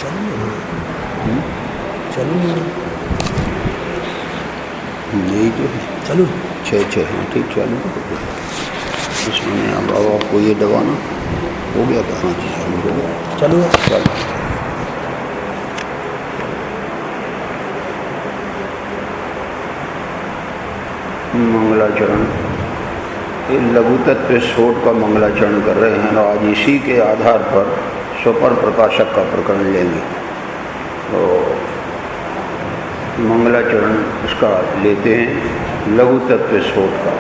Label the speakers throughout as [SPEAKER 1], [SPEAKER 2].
[SPEAKER 1] यही तो
[SPEAKER 2] चलो
[SPEAKER 1] 6 हाँ ठीक चालू। इसमें अब आपको ये दबाना हो गया था। हाँ जी चालू हो गया।
[SPEAKER 2] चलो
[SPEAKER 1] चलो मंगलाचरण, ये लघु तत्व स्फोट का मंगलाचरण कर रहे हैं और आज इसी के आधार पर स्वपर प्रकाशक का प्रकरण लेंगे। तो मंगलाचरण इसका लेते हैं लघु तत्व स्फोट का।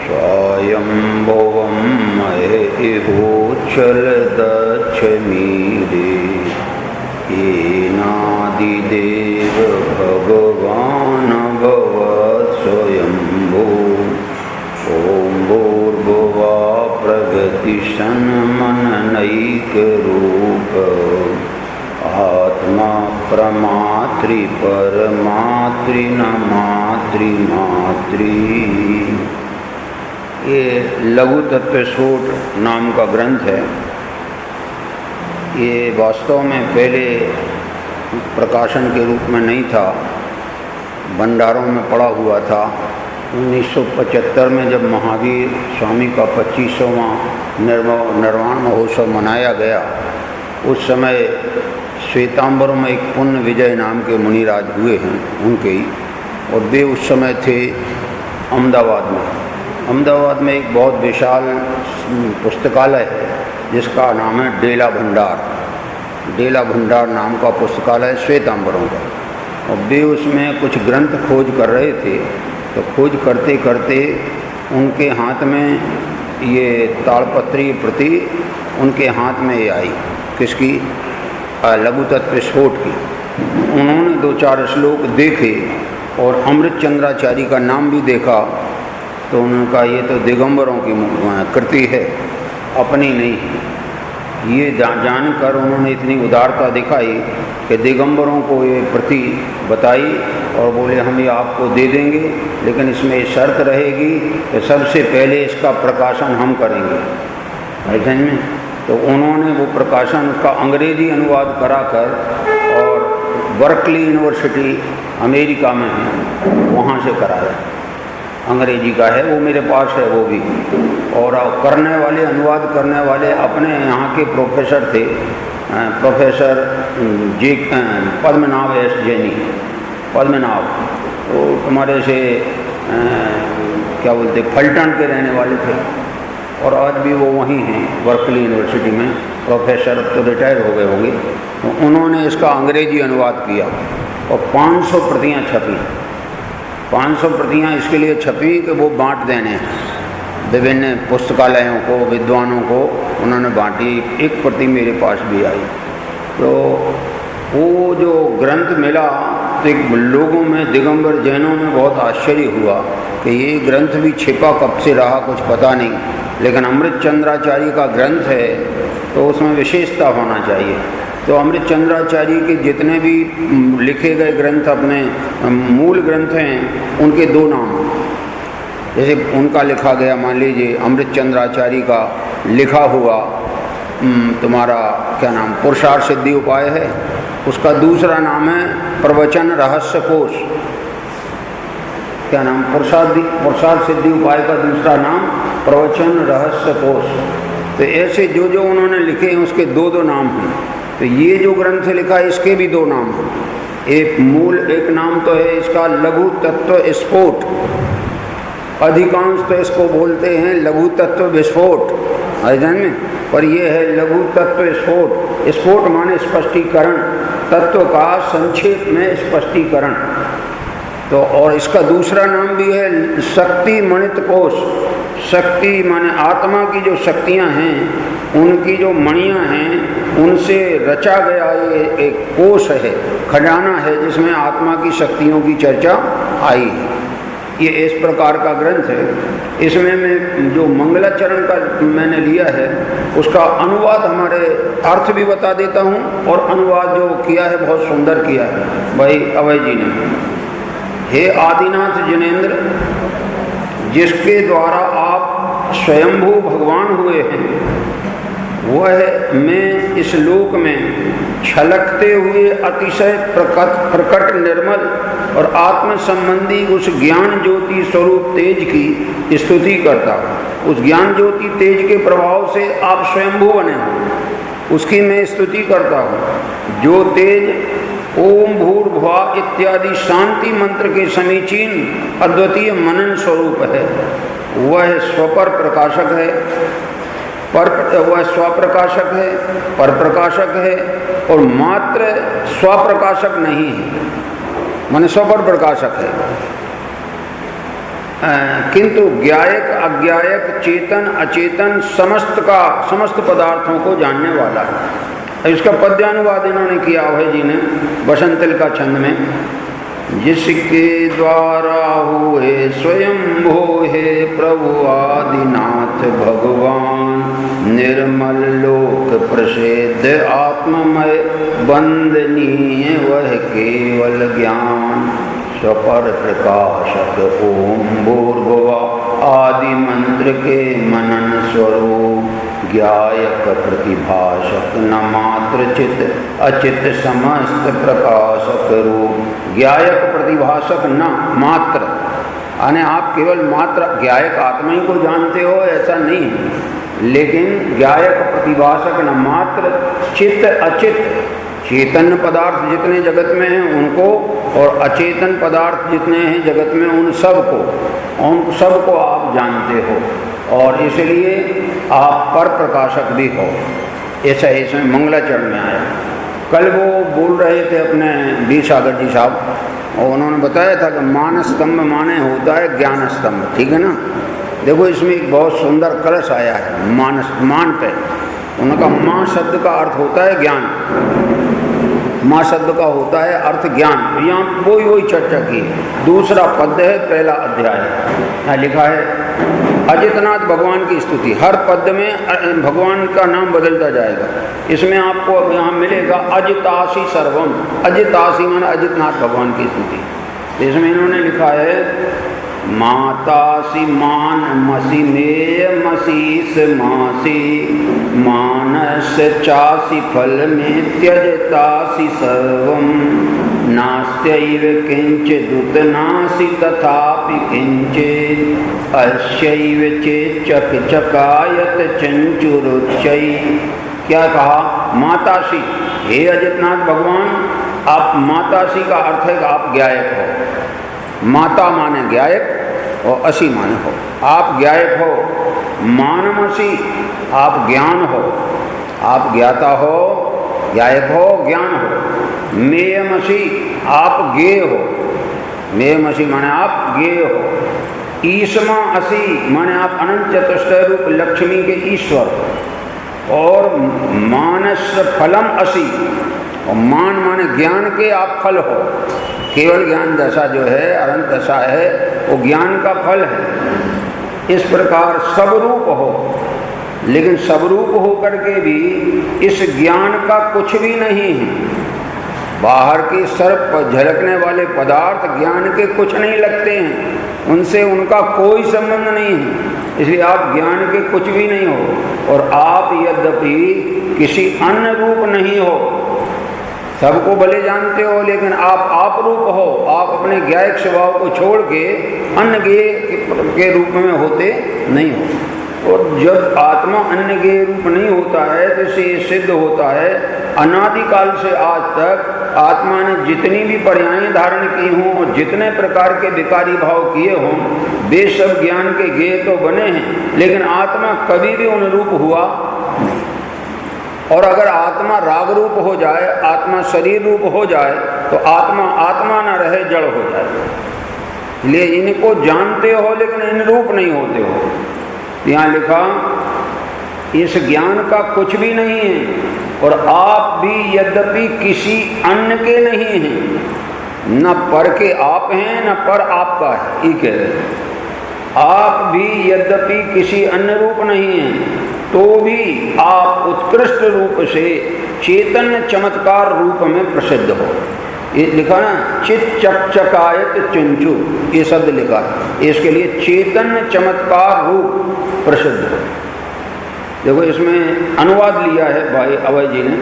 [SPEAKER 1] स्वयंभुवं महेहोचल दक्ष मीरे, येनादिदेव भगवान् भवत् स्वयंभू। ओम भूर्भुवः प्रगतिशन्मननैकरूप, आत्मा प्रमातृ परमातृ न मातृ। ये लघु तत्व स्फोट नाम का ग्रंथ है। ये वास्तव में पहले प्रकाशन के रूप में नहीं था, भंडारों में पड़ा हुआ था। 1975 में जब महावीर स्वामी का 25वां निर्वाण महोत्सव मनाया गया, उस समय श्वेतांबरों में एक पुण्य विजय नाम के मुनिराज हुए हैं उनके ही, और वे उस समय थे अहमदाबाद में। अहमदाबाद में एक बहुत विशाल पुस्तकालय है जिसका नाम है डेला भंडार। डेला भंडार नाम का पुस्तकालय श्वेतांबरों का, और वे उसमें कुछ ग्रंथ खोज कर रहे थे। तो खोज करते करते उनके हाथ में ये ताड़पत्री प्रति उनके हाथ में ये आई, किसकी? लघु तत्व स्फोट की। उन्होंने 2-4 श्लोक देखे और अमृत चंद्राचार्य का नाम भी देखा, तो उन्होंने कहा ये तो दिगंबरों की कृति है, अपनी नहीं। ये जानकर उन्होंने इतनी उदारता दिखाई कि दिगंबरों को ये प्रति बताई और बोले हम ये आपको दे देंगे, लेकिन इसमें शर्त रहेगी कि सबसे पहले इसका प्रकाशन हम करेंगे। ऐसे में तो उन्होंने वो प्रकाशन उसका अंग्रेजी अनुवाद कराकर, और बर्कली यूनिवर्सिटी अमेरिका में है, वहाँ से कराया। अंग्रेजी का है, वो मेरे पास है वो भी। और करने वाले, अनुवाद करने वाले अपने यहाँ के प्रोफेसर थे, प्रोफेसर पद्मनाभ एस जैनी। पद्मनाभ वो तुम्हारे से क्या बोलते फल्टन के रहने वाले थे, और आज भी वो वहीं हैं बर्कली यूनिवर्सिटी में प्रोफेसर। अब तो रिटायर हो गए होंगे। तो उन्होंने इसका अंग्रेजी अनुवाद किया और 500 प्रतियाँ छपी। 500 प्रतियाँ इसके लिए छपी कि वो बांट देने हैं विभिन्न पुस्तकालयों को, विद्वानों को उन्होंने बांटी। एक प्रति मेरे पास भी आई। तो वो जो ग्रंथ मिला तो एक लोगों में, दिगंबर जैनों में बहुत आश्चर्य हुआ कि ये ग्रंथ भी छिपा कब से रहा कुछ पता नहीं, लेकिन अमृत चंद्राचार्य का ग्रंथ है तो उसमें विशेषता होना चाहिए। तो अमृत चंद्राचार्य के जितने भी लिखे गए ग्रंथ, अपने मूल ग्रंथ हैं, उनके 2 नाम। जैसे उनका लिखा गया, मान लीजिए अमृत चंद्राचार्य का लिखा हुआ तुम्हारा क्या नाम, पुरुषार्थ सिद्धि उपाय है, उसका दूसरा नाम है प्रवचन रहस्य कोश। क्या नाम? पुरुषार्थ सिद्धि उपाय का दूसरा नाम प्रवचन रहस्य कोश। तो ऐसे जो जो उन्होंने लिखे हैं उसके 2-2 नाम हैं। तो ये जो ग्रंथ लिखा है इसके भी 2 नाम हैं। एक नाम तो है इसका लघु तत्व स्फोट, अधिकांश तो इसको बोलते हैं लघु तत्व विस्फोट, अध्ययन में, पर यह है लघु तत्व स्फोट। स्फोट माने स्पष्टीकरण, तत्व का संक्षेप में स्पष्टीकरण। तो और इसका दूसरा नाम भी है शक्ति मणित कोश। शक्ति माने आत्मा की जो शक्तियां हैं, उनकी जो मणियां हैं, उनसे रचा गया ये एक कोश है, खजाना है, जिसमें आत्मा की शक्तियों की चर्चा आई है। ये इस प्रकार का ग्रंथ है। इसमें मैं जो मंगलाचरण का मैंने लिया है उसका अनुवाद, हमारे अर्थ भी बता देता हूँ, और अनुवाद जो किया है बहुत सुंदर किया है भाई अभय जी ने। हे आदिनाथ जिनेन्द्र, जिसके द्वारा आप स्वयंभू भगवान हुए हैं, वह मैं इस लोक में छलकते हुए अतिशय प्रकट निर्मल और आत्म संबंधी उस ज्ञान ज्योति स्वरूप तेज की स्तुति करता हूँ। उस ज्ञान ज्योति तेज के प्रभाव से आप स्वयंभू बने हो, उसकी मैं स्तुति करता हूँ। जो तेज ओम भूर्भुवः इत्यादि शांति मंत्र के समीचीन अद्वितीय मनन स्वरूप है, वह स्वपर प्रकाशक है, वह स्वप्रकाशक है, पर प्रकाशक है और मात्र स्वप्रकाशक नहीं है, माने स्वपर प्रकाशक है। किंतु ज्ञायक अज्ञायक चेतन अचेतन समस्त पदार्थों को जानने वाला है। इसका पद्यानुवाद इन्होंने किया अभय जी ने बसंतल का छंद में। जिसके द्वारा हुए स्वयंभू है प्रभु आदिनाथ भगवान, निर्मल लोक प्रसिद्ध आत्ममय वंदनीय वह केवल ज्ञान। स्वपर प्रकाशक ओम भूर्भुवः आदि मंत्र के मनन स्वरूप, ज्ञायक प्रतिभाषक न मात्र चित अचित समस्त प्रकाशक रूप। ज्ञायक प्रतिभाषक न मात्र, यानी आप केवल मात्र ज्ञायक आत्मा ही को जानते हो ऐसा नहीं है, लेकिन ज्ञायक प्रतिभाषक न मात्र चित अचित, चेतन पदार्थ जितने जगत में हैं उनको और अचेतन पदार्थ जितने हैं जगत में उन सबको आप जानते हो, और इसलिए आप पर प्रकाशक भी हो। ऐसा इसमें मंगलाचरण में आया। कल वो बोल रहे थे अपने डी सागर जी साहब, और उन्होंने बताया था कि मान स्तंभ माने होता है ज्ञान स्तंभ, ठीक है ना। देखो इसमें एक बहुत सुंदर कलश आया है मान पे। उनका माँ शब्द का अर्थ होता है ज्ञान, माँ शब्द का होता है अर्थ ज्ञान। यहाँ वही चर्चा की। दूसरा पद है पहला अध्याय, यहाँ लिखा है अजितनाथ भगवान की स्तुति। हर पद में भगवान का नाम बदलता जाएगा। इसमें आपको यहाँ मिलेगा अजितासी सर्वम, अजितासी माना अजितनाथ भगवान की स्तुति। इसमें इन्होंने लिखा है मातासी मान मसी मेय मसीस मासी, मानस चासी फल में त्यजतासी सर्वम, नास्त्यैव किंचिदुत नासी तथापि किंचित्, अस्यैव चेच्चक चकायत चंचुरुच्चै। क्या कहा? मातासी, हे अजितनाथ भगवान, आप मातासी का अर्थ है कि आप ज्ञायक हो। माता माने ज्ञायक और असी माने हो, आप ज्ञायक हो। मानमसी, आप ज्ञान हो, आप ज्ञाता हो, ज्ञायक हो, ज्ञान हो। मेयमसी, आप ज्ञेय हो, मेयमसी माने आप ज्ञेय हो। ईसमा असी माने आप अनंत चतुष्टय रूप लक्ष्मी के ईश्वर। और मानस फलम असी, और मान माने ज्ञान के आप फल हो। केवल ज्ञान दशा जो है, अनंत दशा है, वो ज्ञान का फल है। इस प्रकार सब रूप हो, लेकिन सब रूप हो करके भी इस ज्ञान का कुछ भी नहीं है। बाहर के सर्प झलकने वाले पदार्थ ज्ञान के कुछ नहीं लगते हैं, उनसे उनका कोई संबंध नहीं है, इसलिए आप ज्ञान के कुछ भी नहीं हो। और आप यद्यपि किसी अन्य रूप नहीं हो, सबको भले जानते हो, लेकिन आप रूप हो। आप अपने ज्ञायक स्वभाव को छोड़ के अन्य ज्ञेय के रूप में होते नहीं हो। और जब आत्मा अन्य ज्ञेय रूप नहीं होता है तो इससे ये सिद्ध होता है अनादिकाल से आज तक आत्मा ने जितनी भी पर्यायें धारण की हों और जितने प्रकार के विकारी भाव किए हों, वे सब ज्ञान के ज्ञेय तो बने हैं, लेकिन आत्मा कभी भी अनुरूप हुआ नहीं। और अगर आत्मा राग रूप हो जाए, आत्मा शरीर रूप हो जाए, तो आत्मा न रहे, जड़ हो जाए। इसलिए इनको जानते हो लेकिन इन रूप नहीं होते हो। यहाँ लिखा इस ज्ञान का कुछ भी नहीं है, और आप भी यद्यपि किसी अन्य के नहीं हैं, न पर के आप हैं न पर आपका है, ये कह रहे। आप भी यद्यपि किसी अन्य रूप नहीं हैं, तो भी आप उत्कृष्ट रूप से चेतन चमत्कार रूप में प्रसिद्ध हो। ये लिखा ना, चित चकचकायत चंचु, ये शब्द लिखा, इसके लिए चेतन चमत्कार रूप प्रसिद्ध हो। देखो इसमें अनुवाद लिया है भाई अभय जी ने।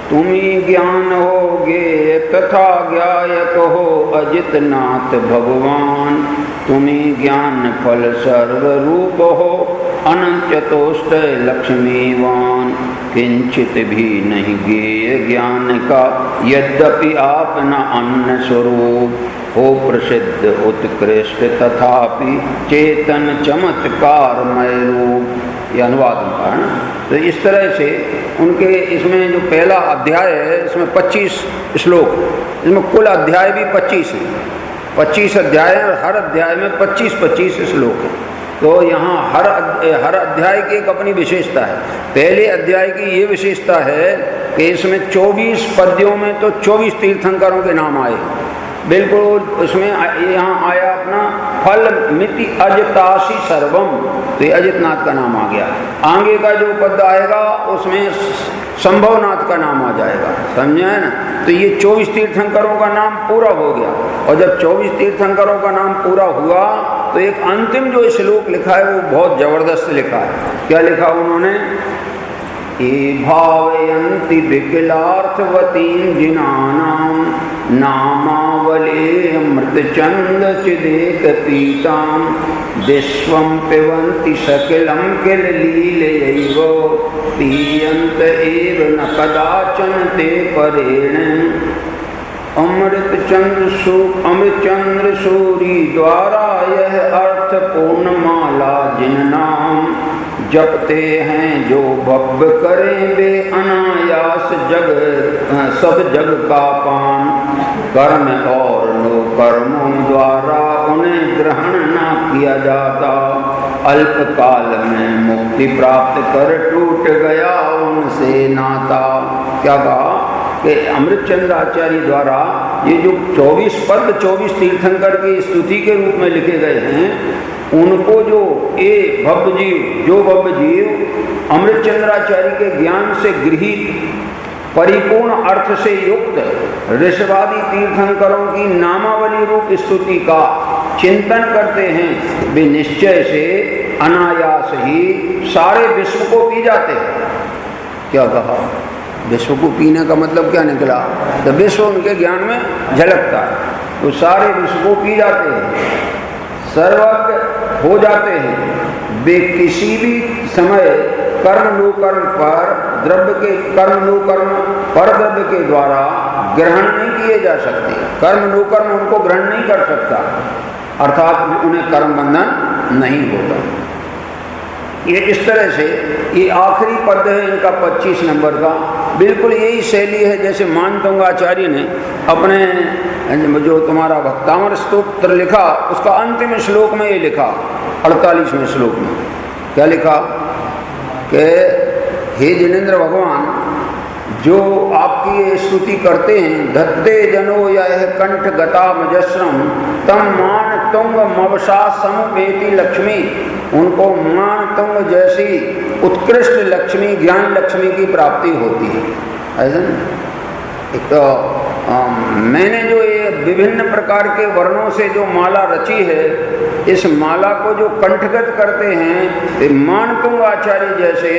[SPEAKER 1] तुम्ही ज्ञान होगे तथा ज्ञायक हो अजित नाथ भगवान, तुम्ही ज्ञान फल सर्वरूप हो अनंत चतुष्ट लक्ष्मीवान, किंचित भी नहीं गेय ज्ञान का यद्यपि आप न अन्न स्वरूप, हो प्रसिद्ध उत्कृष्ट तथापि चेतन चमत्कारमय रूप। ये अनुवाद उनका है ना। तो इस तरह से उनके इसमें जो पहला अध्याय है इसमें 25 श्लोक, इसमें कुल अध्याय भी 25 है, 25 अध्याय और हर अध्याय में 25-25 श्लोक है। तो यहाँ हर अध्याय की एक अपनी विशेषता है। पहले अध्याय की ये विशेषता है कि इसमें 24 पद्यों में तो 24 तीर्थंकरों के नाम आए, बिल्कुल उसमें यहाँ आया अपना फल मिति अजतासी सर्वम, तो ये अजितनाथ का नाम आ गया। आगे का जो पद आएगा उसमें संभवनाथ का नाम आ जाएगा, समझे है ना। तो ये 24 तीर्थंकरों का नाम पूरा हो गया, और जब 24 तीर्थंकरों का नाम पूरा हुआ तो एक अंतिम जो श्लोक लिखा है वो बहुत जबरदस्त लिखा है। क्या लिखा उन्होंने? ये भावयन्ति विकलार्थवतीं जिनानां नामावले अमृतचंद चिदेक पीतां, विश्वं पिबन्ति सकलं किल लीलयैव पीयन्त एव न कदाचन ते परेण। अमृत चंद्र सूरी द्वारा यह अर्थ पूर्णमाला जिन नाम, जपते हैं जो भव्य करें वे अनायास जग सब जग का पान, कर्म और नो कर्मों द्वारा उन्हें ग्रहण ना किया जाता, अल्प काल में मुक्ति प्राप्त कर टूट गया उनसे नाता। क्या कहा कि अमृतचंद्र आचार्य द्वारा ये जो 24 पद 24 तीर्थंकर की स्तुति के रूप में लिखे गए हैं, उनको जो भव्य जीव अमृतचंद्राचार्य के ज्ञान से गृहीत परिपूर्ण अर्थ से युक्त ऋषभादि तीर्थंकरों की नामावली रूप स्तुति का चिंतन करते हैं, वे निश्चय से अनायास ही सारे विश्व को पी जाते हैं। क्या कहा? विश्व को पीने का मतलब क्या निकला? तो विश्व उनके ज्ञान में झलकता है, तो सारे विश्व को पी जाते हैं, सर्वज्ञ हो जाते हैं। वे किसी भी समय कर्म पर द्रव्य के पर द्रव्य के द्वारा ग्रहण नहीं किए जा सकते। कर्म उनको ग्रहण नहीं कर सकता, अर्थात उन्हें कर्म बंधन नहीं होता। ये इस तरह से ये आखिरी पद है इनका 25 नंबर का। बिल्कुल यही शैली है जैसे मानतंगाचार्य ने अपने जो तुम्हारा भक्तामर स्तोत्र लिखा उसका अंतिम श्लोक में ये लिखा, 48वें श्लोक में क्या लिखा कि हे जिनेन्द्र भगवान, जो आपकी स्तुति करते हैं, धत्ते जनो यह कंठ गता मजस्रम तम मान तुंग मवसा समुपेति लक्ष्मी, उनको मान तुंग जैसी उत्कृष्ट लक्ष्मी, ज्ञान लक्ष्मी की प्राप्ति होती है। ऐसा एक तो मैंने जो ये विभिन्न प्रकार के वर्णों से जो माला रची है, इस माला को जो कंठगत करते हैं वे मानतुंग आचार्य जैसे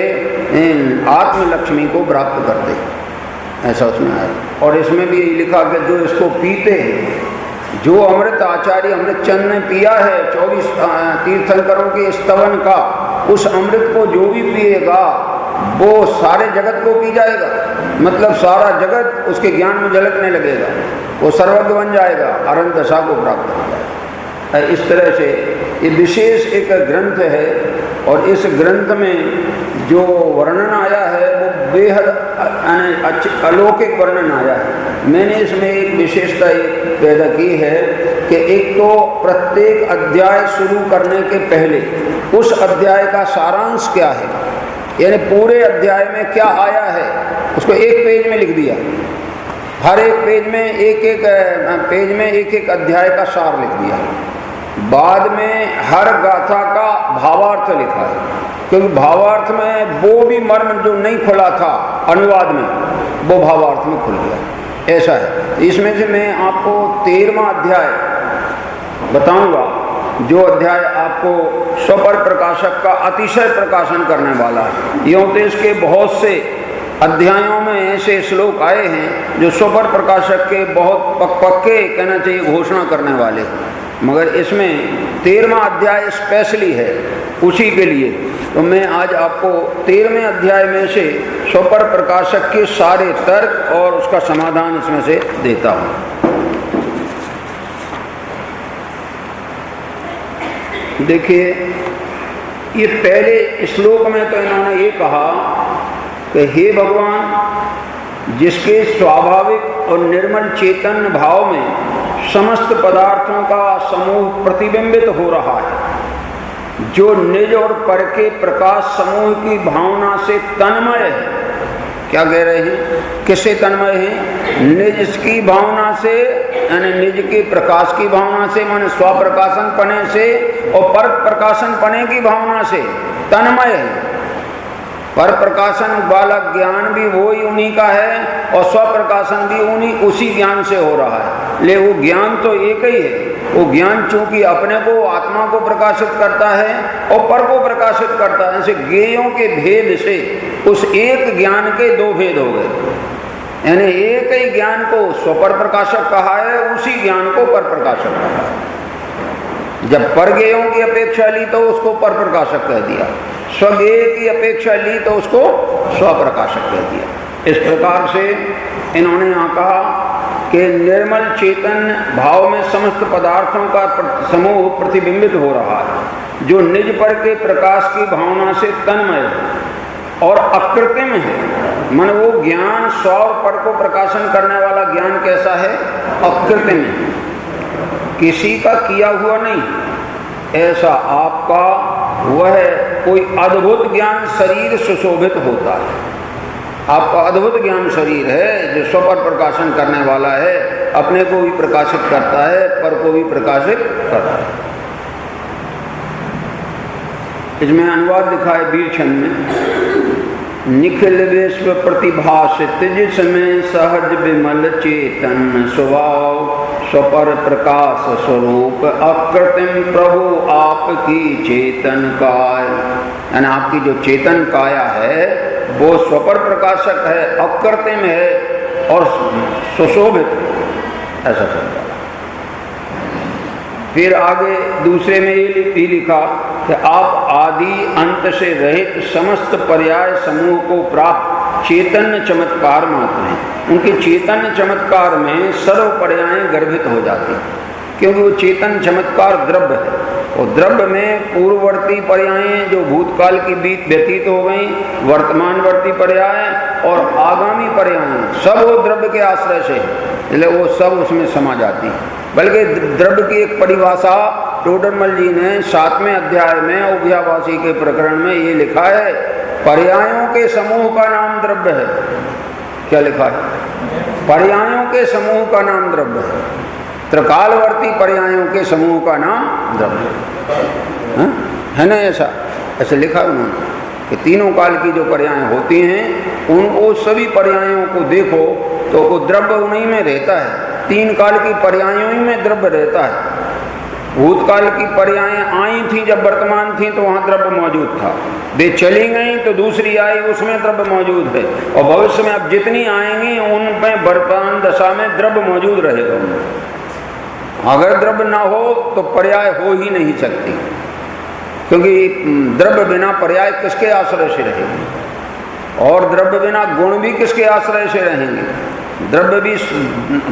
[SPEAKER 1] आत्म लक्ष्मी को प्राप्त करते हैं, ऐसा उसमें आया। और इसमें भी लिखा कि जो इसको पीते हैं, जो अमृत आचार्य अमृतचंद ने पिया है 24 तीर्थंकरों के स्तवन का, उस अमृत को जो भी पिएगा वो सारे जगत को पी जाएगा, मतलब सारा जगत उसके ज्ञान में झलकने लगेगा, वो सर्वज्ञ बन जाएगा, अनंत दशा को प्राप्त हो जाएगा। इस तरह से ये विशेष एक ग्रंथ है, और इस ग्रंथ में जो वर्णन आया है वो बेहद अलौकिक वर्णन आया है। मैंने इसमें एक विशेषता पैदा की है कि एक तो प्रत्येक अध्याय शुरू करने के पहले उस अध्याय का सारांश क्या है, यानी पूरे अध्याय में क्या आया है, उसको एक पेज में लिख दिया। हर एक पेज में एक एक अध्याय का सार लिख दिया। बाद में हर गाथा का भावार्थ लिखा है, क्योंकि भावार्थ में वो भी मर्म जो नहीं खुला था अनुवाद में, वो भावार्थ में खुल गया। ऐसा है। इसमें से मैं आपको 13वां अध्याय बताऊंगा जो अध्याय आपको स्वपर प्रकाशक का अतिशय प्रकाशन करने वाला है। यूँ तो इसके बहुत से अध्यायों में ऐसे श्लोक आए हैं जो स्वपर प्रकाशक के बहुत पक्के कहना चाहिए घोषणा करने वाले, मगर इसमें 13वां अध्याय स्पेशली है उसी के लिए। तो मैं आज आपको 13वें अध्याय में से स्वपर प्रकाशक के सारे तर्क और उसका समाधान इसमें से देता हूँ। देखिए, ये पहले श्लोक में तो इन्होंने ये कहा कि हे भगवान, जिसके स्वाभाविक और निर्मल चेतन भाव में समस्त पदार्थों का समूह प्रतिबिंबित हो रहा है, जो निज और पर के प्रकाश समूह की भावना से तन्मय है। क्या कह रहे हैं? किससे तन्मय है? निज की भावना से, यानी निज के प्रकाश की भावना से, माने स्वप्रकाशन पने से, और पर प्रकाशन पने की भावना से तन्मय है। पर प्रकाशन वाला ज्ञान भी वो ही उन्हीं का है और स्वप्रकाशन भी उन्हीं उसी ज्ञान से हो रहा है। ले वो ज्ञान तो एक ही है। वो ज्ञान चूंकि अपने को, आत्मा को प्रकाशित करता है और पर को प्रकाशित करता है, ऐसे ज्ञेयों के भेद से उस एक ज्ञान के दो भेद हो गए। यानी एक ही ज्ञान को स्वपर प्रकाशक कहा है, उसी ज्ञान को पर प्रकाशक कहा है। जब परगेयों की अपेक्षा ली तो उसको पर प्रकाशक कह दिया, स्वगेय की अपेक्षा ली तो उसको स्वप्रकाशक कह दिया। इस प्रकार से इन्होंने यहाँ कहा कि निर्मल चेतन भाव में समस्त पदार्थों का समूह प्रतिबिंबित हो रहा है, जो निज पर के प्रकाश की भावना से तन्मय है और अकृत्रिम है। मन वो ज्ञान स्व और पर को प्रकाशन करने वाला ज्ञान कैसा है? अकृत्रिम है, किसी का किया हुआ नहीं। ऐसा आपका वह कोई अद्भुत ज्ञान शरीर सुशोभित होता है। आपका अद्भुत ज्ञान शरीर है जो स्वपर प्रकाशन करने वाला है, अपने को भी प्रकाशित करता है, पर को भी प्रकाशित करता है। इसमें अनुवाद लिखा है वीरछंद में, निखिल विश्व प्रतिभाषित जिसमें सहज विमल चेतन स्वभाव स्वपर प्रकाश स्वरूप अकृत्रिम प्रभु आपकी चेतन काय। यानी आपकी जो चेतन काया है वो स्वपर प्रकाशक है, अकृत्रिम है और सुशोभित, ऐसा चलता है। फिर आगे दूसरे में ये लिखा कि आप आदि अंत से रहित समस्त पर्याय समूह को प्राप्त चैतन्य चमत्कार मात्र हैं। उनके चैतन्य चमत्कार में सर्व पर्याय गर्भित हो जाती हैं, क्योंकि वो चेतन चमत्कार द्रव्य है। और द्रव्य में पूर्ववर्ती पर्याय जो भूतकाल की व्यतीत हो गई, वर्तमानवर्ती पर्याय और आगामी पर्याय सब वो द्रव्य के आश्रय से, इसलिए वो सब उसमें समा जाती है। बल्कि द्रव्य की एक परिभाषा टोडरमल जी ने 7वें अध्याय में उभयाभासी के प्रकरण में ये लिखा है, पर्यायों के समूह का नाम द्रव्य है। क्या लिखा है? पर्यायों के समूह का नाम द्रव्य है। त्रिकालवर्ती पर्यायों के समूह का नाम द्रव्य है ना? ऐसा लिखा है उन्होंने कि तीनों काल की जो पर्याय होती हैं उन सभी पर्यायों को देखो तो वो द्रव्य उन्हीं में रहता है। 3 काल की पर्यायों ही में द्रव्य रहता है। भूतकाल की पर्यायें आई थी जब वर्तमान थी तो वहाँ द्रव्य मौजूद था, वे चली गई तो दूसरी आई, उसमें द्रव्य मौजूद है। और भविष्य में अब जितनी आएंगी उनमें वर्तमान दशा में द्रव्य मौजूद रहेगा। अगर द्रव्य ना हो तो पर्याय हो ही नहीं सकती, क्योंकि द्रव्य बिना पर्याय किसके आश्रय से रहेगी, और द्रव्य बिना गुण भी किसके आश्रय से रहेंगे। द्रव्य भी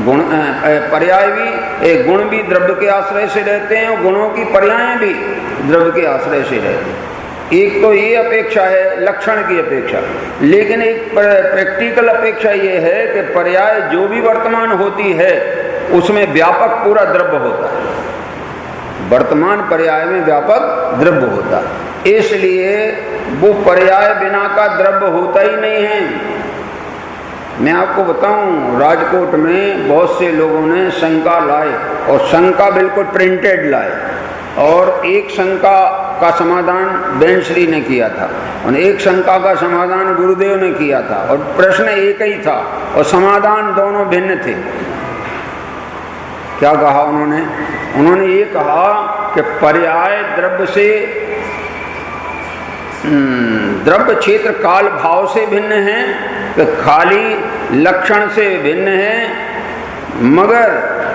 [SPEAKER 1] गुण, पर्याय भी, एक गुण भी द्रव्य के आश्रय से रहते हैं और गुणों की पर्याय भी द्रव्य के आश्रय से रहते हैं। एक तो ये अपेक्षा है लक्षण की अपेक्षा, लेकिन एक प्रैक्टिकल अपेक्षा ये है कि पर्याय जो भी वर्तमान होती है उसमें व्यापक पूरा द्रव्य होता है। वर्तमान पर्याय में व्यापक द्रव्य होता है, इसलिए वो पर्याय बिना का द्रव्य होता ही नहीं है। मैं आपको बताऊं, राजकोट में बहुत से लोगों ने शंका लाए और शंका बिल्कुल प्रिंटेड लाए, और एक शंका का समाधान बेनश्री ने किया था और एक शंका का समाधान गुरुदेव ने किया था, और प्रश्न एक ही था और समाधान दोनों भिन्न थे। क्या कहा उन्होंने? उन्होंने ये कहा कि पर्याय द्रव्य से द्रव्य क्षेत्र काल भाव से भिन्न है कि खाली लक्षण से भिन्न है मगर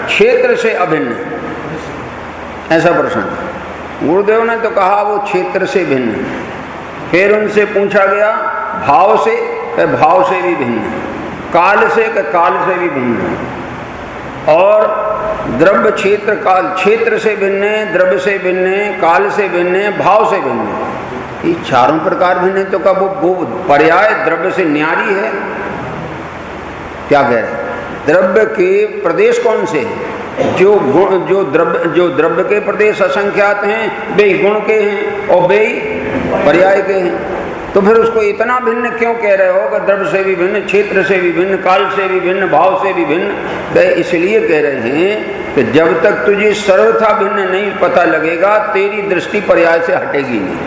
[SPEAKER 1] क्षेत्र से अभिन्न है? ऐसा प्रश्न था। गुरुदेव ने तो कहा वो क्षेत्र से भिन्न है। फिर उनसे पूछा गया भाव से, कि भाव से भी भिन्न है, काल से, कि काल से भी भिन्न है, और द्रव्य क्षेत्र काल क्षेत्र से भिन्न है, द्रव्य से भिन्न है, काल से भिन्न है, भाव से भिन्न है। ये चारों प्रकार भिन्न है। तो कब वो पर्याय द्रव्य से न्यारी है? क्या कह रहे? द्रव्य के प्रदेश कौन से हैं? जो द्रव्य के प्रदेश असंख्यात हैं वे गुण के हैं और वे पर्याय के हैं। तो फिर उसको इतना भिन्न क्यों कह रहे हो कि द्रव्य से भी भिन्न, क्षेत्र से भी भिन्न, काल से भी भिन्न, भाव से भी भिन्न? इसलिए कह रहे हैं कि जब तक तुझे सर्वथा भिन्न नहीं पता लगेगा तेरी दृष्टि पर्याय से हटेगी नहीं।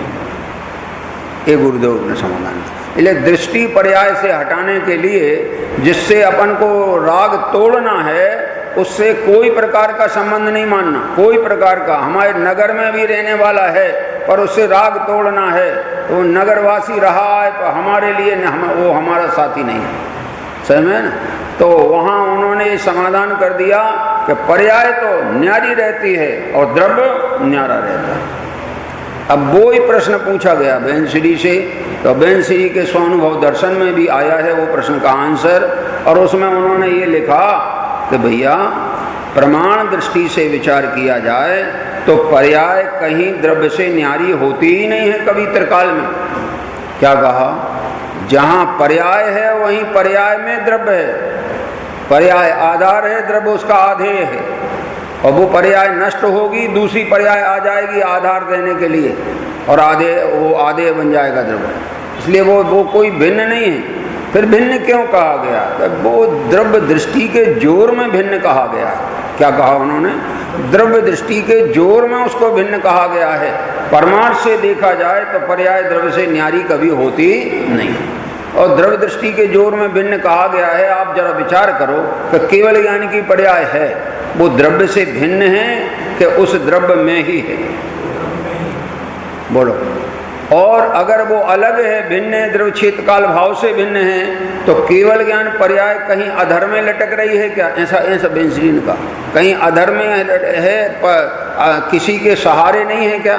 [SPEAKER 1] ये गुरुदेव ने समाधान। इसलिए दृष्टि पर्याय से हटाने के लिए जिससे अपन को राग तोड़ना है उससे कोई प्रकार का संबंध नहीं मानना, कोई प्रकार का। हमारे नगर में भी रहने वाला है पर उससे राग तोड़ना है तो नगरवासी रहा है पर हमारे लिए वो हमारा साथी नहीं है, समझ में ना? तो वहाँ उन्होंने ये समाधान कर दिया कि पर्याय तो न्यारी रहती है और द्रव्य न्यारा रहता है। अब वो ही प्रश्न पूछा गया बेनश्री से, तो बेनश्री के स्वानुभव दर्शन में भी आया है वो प्रश्न का आंसर, और उसमें उन्होंने ये लिखा कि भैया प्रमाण दृष्टि से विचार किया जाए तो पर्याय कहीं द्रव्य से न्यारी होती ही नहीं है कभी त्रिकाल में। क्या कहा? जहाँ पर्याय है वहीं पर्याय में द्रव्य है। पर्याय आधार है, द्रव्य उसका आधेय है, और वो पर्याय नष्ट होगी दूसरी पर्याय आ जाएगी आधार देने के लिए, और वो आधेय बन जाएगा द्रव्य। इसलिए वो कोई भिन्न नहीं है। फिर भिन्न क्यों कहा गया? वो द्रव्य दृष्टि के जोर में भिन्न कहा गया है। क्या कहा उन्होंने? द्रव्य दृष्टि के जोर में उसको भिन्न कहा गया है। परमार्थ से देखा जाए तो पर्याय द्रव्य से न्यारी कभी होती नहीं, और द्रव्य दृष्टि के जोर में भिन्न कहा गया है। आप जरा विचार करो कि केवल ज्ञान की पर्याय है वो द्रव्य से भिन्न है कि उस द्रव्य में ही है? बोलो। और अगर वो अलग है, भिन्न है, द्रव्य क्षेत्र काल भाव से भिन्न है, तो केवल ज्ञान पर्याय कहीं अधर में लटक रही है क्या? ऐसा बेंसरी ने कहा। कहीं अधर में है, किसी के सहारे नहीं है क्या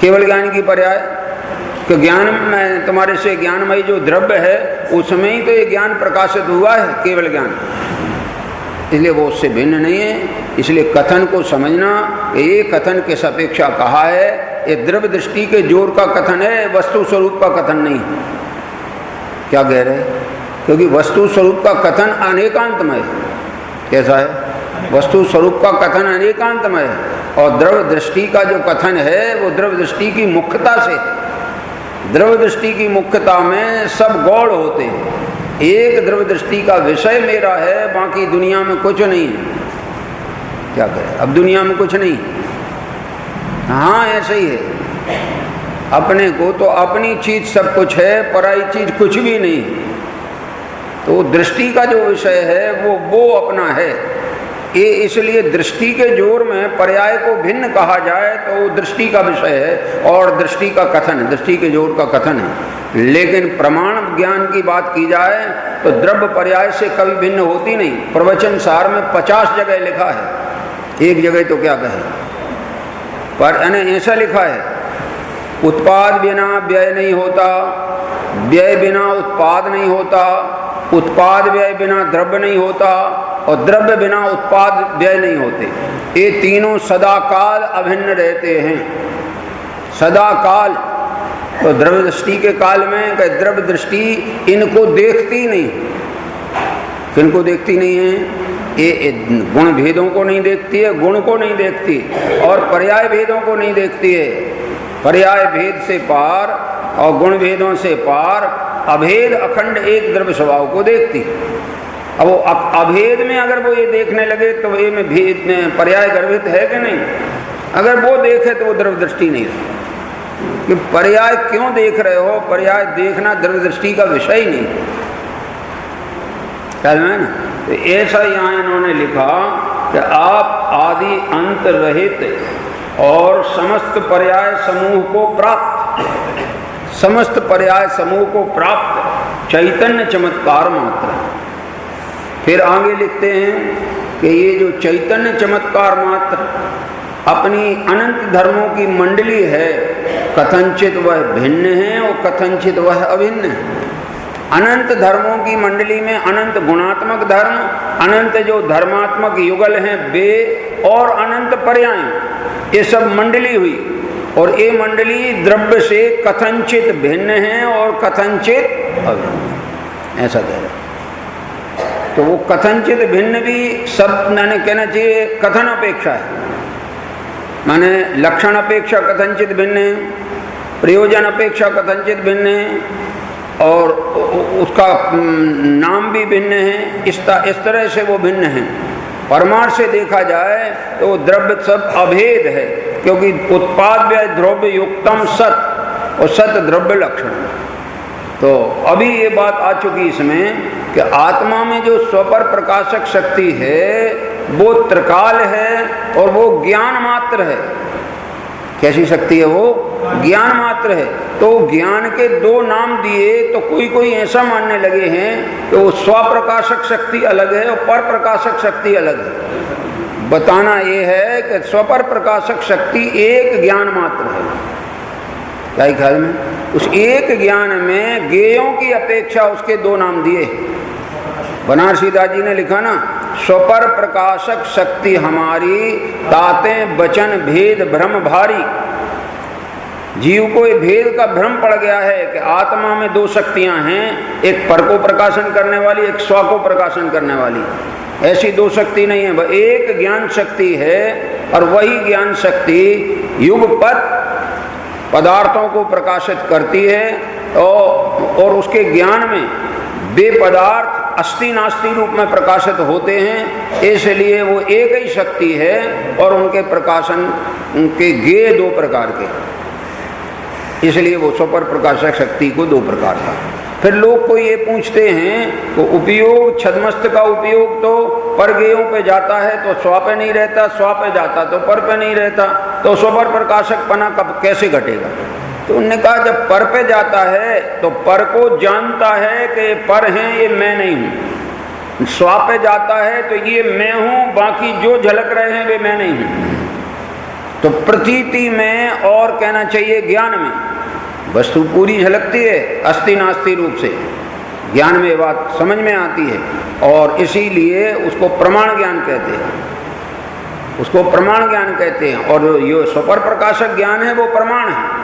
[SPEAKER 1] केवल ज्ञान की पर्याय? कि ज्ञान में तुम्हारे से ज्ञानमयी जो द्रव्य है उसमें ही तो ये ज्ञान प्रकाशित हुआ है, केवल ज्ञान। इसलिए वो उससे भिन्न नहीं है। इसलिए कथन को समझना, ये कथन किस अपेक्षा कहा है, ये द्रव्य दृष्टि के जोर का कथन है, वस्तु स्वरूप का कथन नहीं है। क्या कह रहे? क्योंकि वस्तु स्वरूप का कथन अनेकांतमय है। कैसा है? वस्तु स्वरूप का कथन अनेकांतमय है, और द्रव्य दृष्टि का जो कथन है वो द्रव्य दृष्टि की मुख्यता से। द्रव्य दृष्टि की मुख्यता में सब गौड़ होते हैं। एक द्रव्य दृष्टि का विषय मेरा है, बाकी दुनिया में कुछ नहीं है। क्या करें? अब दुनिया में कुछ नहीं। हाँ ऐसे ही है। अपने को तो अपनी चीज सब कुछ है, पराई चीज कुछ भी नहीं। तो दृष्टि का जो विषय है वो अपना है। ये इसलिए दृष्टि के जोर में पर्याय को भिन्न कहा जाए तो वो दृष्टि का विषय है और दृष्टि का कथन है, दृष्टि के जोर का कथन है। लेकिन प्रमाण ज्ञान की बात की जाए तो द्रव्य पर्याय से कभी भिन्न होती नहीं। प्रवचन सार में 50 जगह लिखा है, एक जगह तो क्या कहे, पर ऐसा लिखा है, उत्पाद बिना व्यय नहीं होता, व्यय बिना उत्पाद नहीं होता, उत्पाद व्यय बिना द्रव्य नहीं होता, और द्रव्य बिना उत्पाद व्यय नहीं होते। ये तीनों सदा काल अभिन्न रहते हैं। सदा काल। तो द्रव्य दृष्टि के काल में द्रव्य दृष्टि इनको देखती नहीं। किनको देखती नहीं है? ये गुण भेदों को नहीं देखती है, गुण को नहीं देखती, और पर्याय भेदों को नहीं देखती है। पर्याय भेद से पार और गुण भेदों से पार अभेद अखंड एक द्रव्य स्वभाव को देखती। अब वो अभेद में अगर वो ये देखने लगे तो ये में भेद में पर्याय गर्भित है कि नहीं? अगर वो देखे तो वो द्रव्य दृष्टि नहीं है। कि पर्याय क्यों देख रहे हो? पर्याय देखना द्रव्य दृष्टि का विषय ही नहीं है ना। तो ऐसा यहाँ इन्होंने लिखा कि आप आदि अंत रहित और समस्त पर्याय समूह को प्राप्त, समस्त पर्याय समूह को प्राप्त चैतन्य चमत्कार मात्र। फिर आगे लिखते हैं कि ये जो चैतन्य चमत्कार मात्र अपनी अनंत धर्मों की मंडली है, कथनचित वह भिन्न है और कथनचित वह अभिन्न है। अनंत धर्मों की मंडली में अनंत गुणात्मक धर्म, अनंत जो धर्मात्मक युगल हैं वे, और अनंत पर्याय, ये सब मंडली हुई। और ये मंडली द्रव्य से कथनचित भिन्न है और कथनचित अभिन्न, ऐसा कह रहे। तो वो कथनचित भिन्न भी सब मैंने कहना चाहिए कथन अपेक्षा है, माने लक्षण अपेक्षा कथनचित भिन्न है, प्रयोजन अपेक्षा कथनचित भिन्न है, और उसका नाम भी भिन्न है। इस तरह से वो भिन्न है। परमार्थ से देखा जाए तो द्रव्य सब अभेद है, क्योंकि उत्पाद्य द्रव्य युक्तम सत, और सत द्रव्य लक्षण। तो अभी ये बात आ चुकी इसमें कि आत्मा में जो स्वपर प्रकाशक शक्ति है वो त्रिकाल है और वो ज्ञान मात्र है। कैसी शक्ति है वो? ज्ञान मात्र है। तो ज्ञान के दो नाम दिए तो कोई ऐसा मानने लगे हैं कि वो स्वप्रकाशक शक्ति अलग है और पर प्रकाशक शक्ति अलग है। बताना ये है कि स्वपर प्रकाशक शक्ति एक ज्ञान मात्र है। क्या ख्याल में? उस एक ज्ञान में ज्ञेयों की अपेक्षा उसके दो नाम दिए। बनारसी दास जी ने लिखा ना, स्वपर प्रकाशक शक्ति हमारी, ताते बचन भेद भ्रम भारी। जीव को ये भेद का भ्रम पड़ गया है कि आत्मा में दो शक्तियां हैं, एक पर को प्रकाशन करने वाली, एक स्व को प्रकाशन करने वाली। ऐसी दो शक्ति नहीं है, वह एक ज्ञान शक्ति है। और वही ज्ञान शक्ति युगपत पदार्थों को प्रकाशित करती है और उसके ज्ञान में वे पदार्थ अस्ति नास्ति रूप में प्रकाशित होते हैं। इसलिए वो एक ही शक्ति है और उनके प्रकाशन के ज्ञेय दो प्रकार के, इसलिए वो स्वपर प्रकाशक शक्ति को दो प्रकार था। फिर लोग को ये पूछते हैं तो उपयोग छद्मस्त का उपयोग तो पर ज्ञेयों पे जाता है तो स्व पे नहीं रहता, स्व पे जाता तो पर पे नहीं रहता, तो स्वपर प्रकाशक पना कब कैसे घटेगा? तो उन्होंने कहा जब पर पे जाता है तो पर को जानता है कि ये पर हैं, ये मैं नहीं हूँ। स्व पे जाता है तो ये मैं हूँ, बाकी जो झलक रहे हैं वे मैं नहीं हूँ। तो प्रतीति में और कहना चाहिए ज्ञान में वस्तु पूरी झलकती है अस्ति नास्ति रूप से, ज्ञान में बात समझ में आती है और इसीलिए उसको प्रमाण ज्ञान कहते हैं, उसको प्रमाण ज्ञान कहते हैं। और ये स्वपर प्रकाशक ज्ञान है वो प्रमाण है।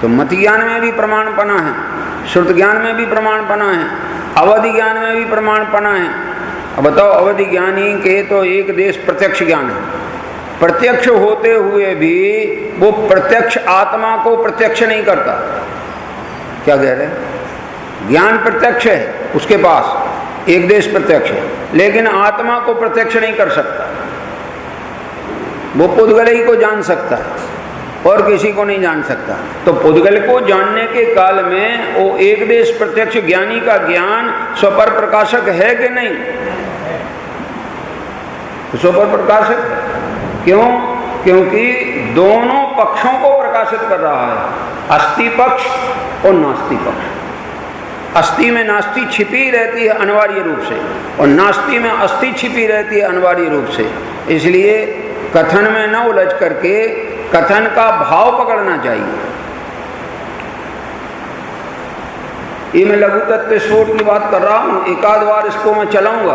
[SPEAKER 1] तो मत ज्ञान में भी प्रमाणपना है, श्रुत ज्ञान में भी प्रमाणपना है, अवधि ज्ञान में भी प्रमाणपना है। अब बताओ, अवधि ज्ञानी के तो एक देश प्रत्यक्ष ज्ञान है, प्रत्यक्ष होते हुए भी वो प्रत्यक्ष आत्मा को प्रत्यक्ष नहीं करता। क्या कह रहे हैं? ज्ञान प्रत्यक्ष है उसके पास, एक देश प्रत्यक्ष है, लेकिन आत्मा को प्रत्यक्ष नहीं कर सकता। वो पुद्गल ही को जान सकता है और किसी को नहीं जान सकता। तो पुद्गल को जानने के काल में वो एक देश प्रत्यक्ष ज्ञानी का ज्ञान स्वपर प्रकाशक है कि नहीं? स्वपर प्रकाशक क्यों? क्योंकि दोनों पक्षों को प्रकाशित कर रहा है, अस्ति पक्ष और नास्ति पक्ष। अस्ति में नास्ति छिपी रहती है अनिवार्य रूप से और नास्ति में अस्ति छिपी रहती है अनिवार्य रूप से। इसलिए कथन में न उलझ करके कथन का भाव पकड़ना चाहिए। ये मैं लघु तत्व स्फोट की बात कर रहा हूँ, एक आध बार इसको मैं चलाऊंगा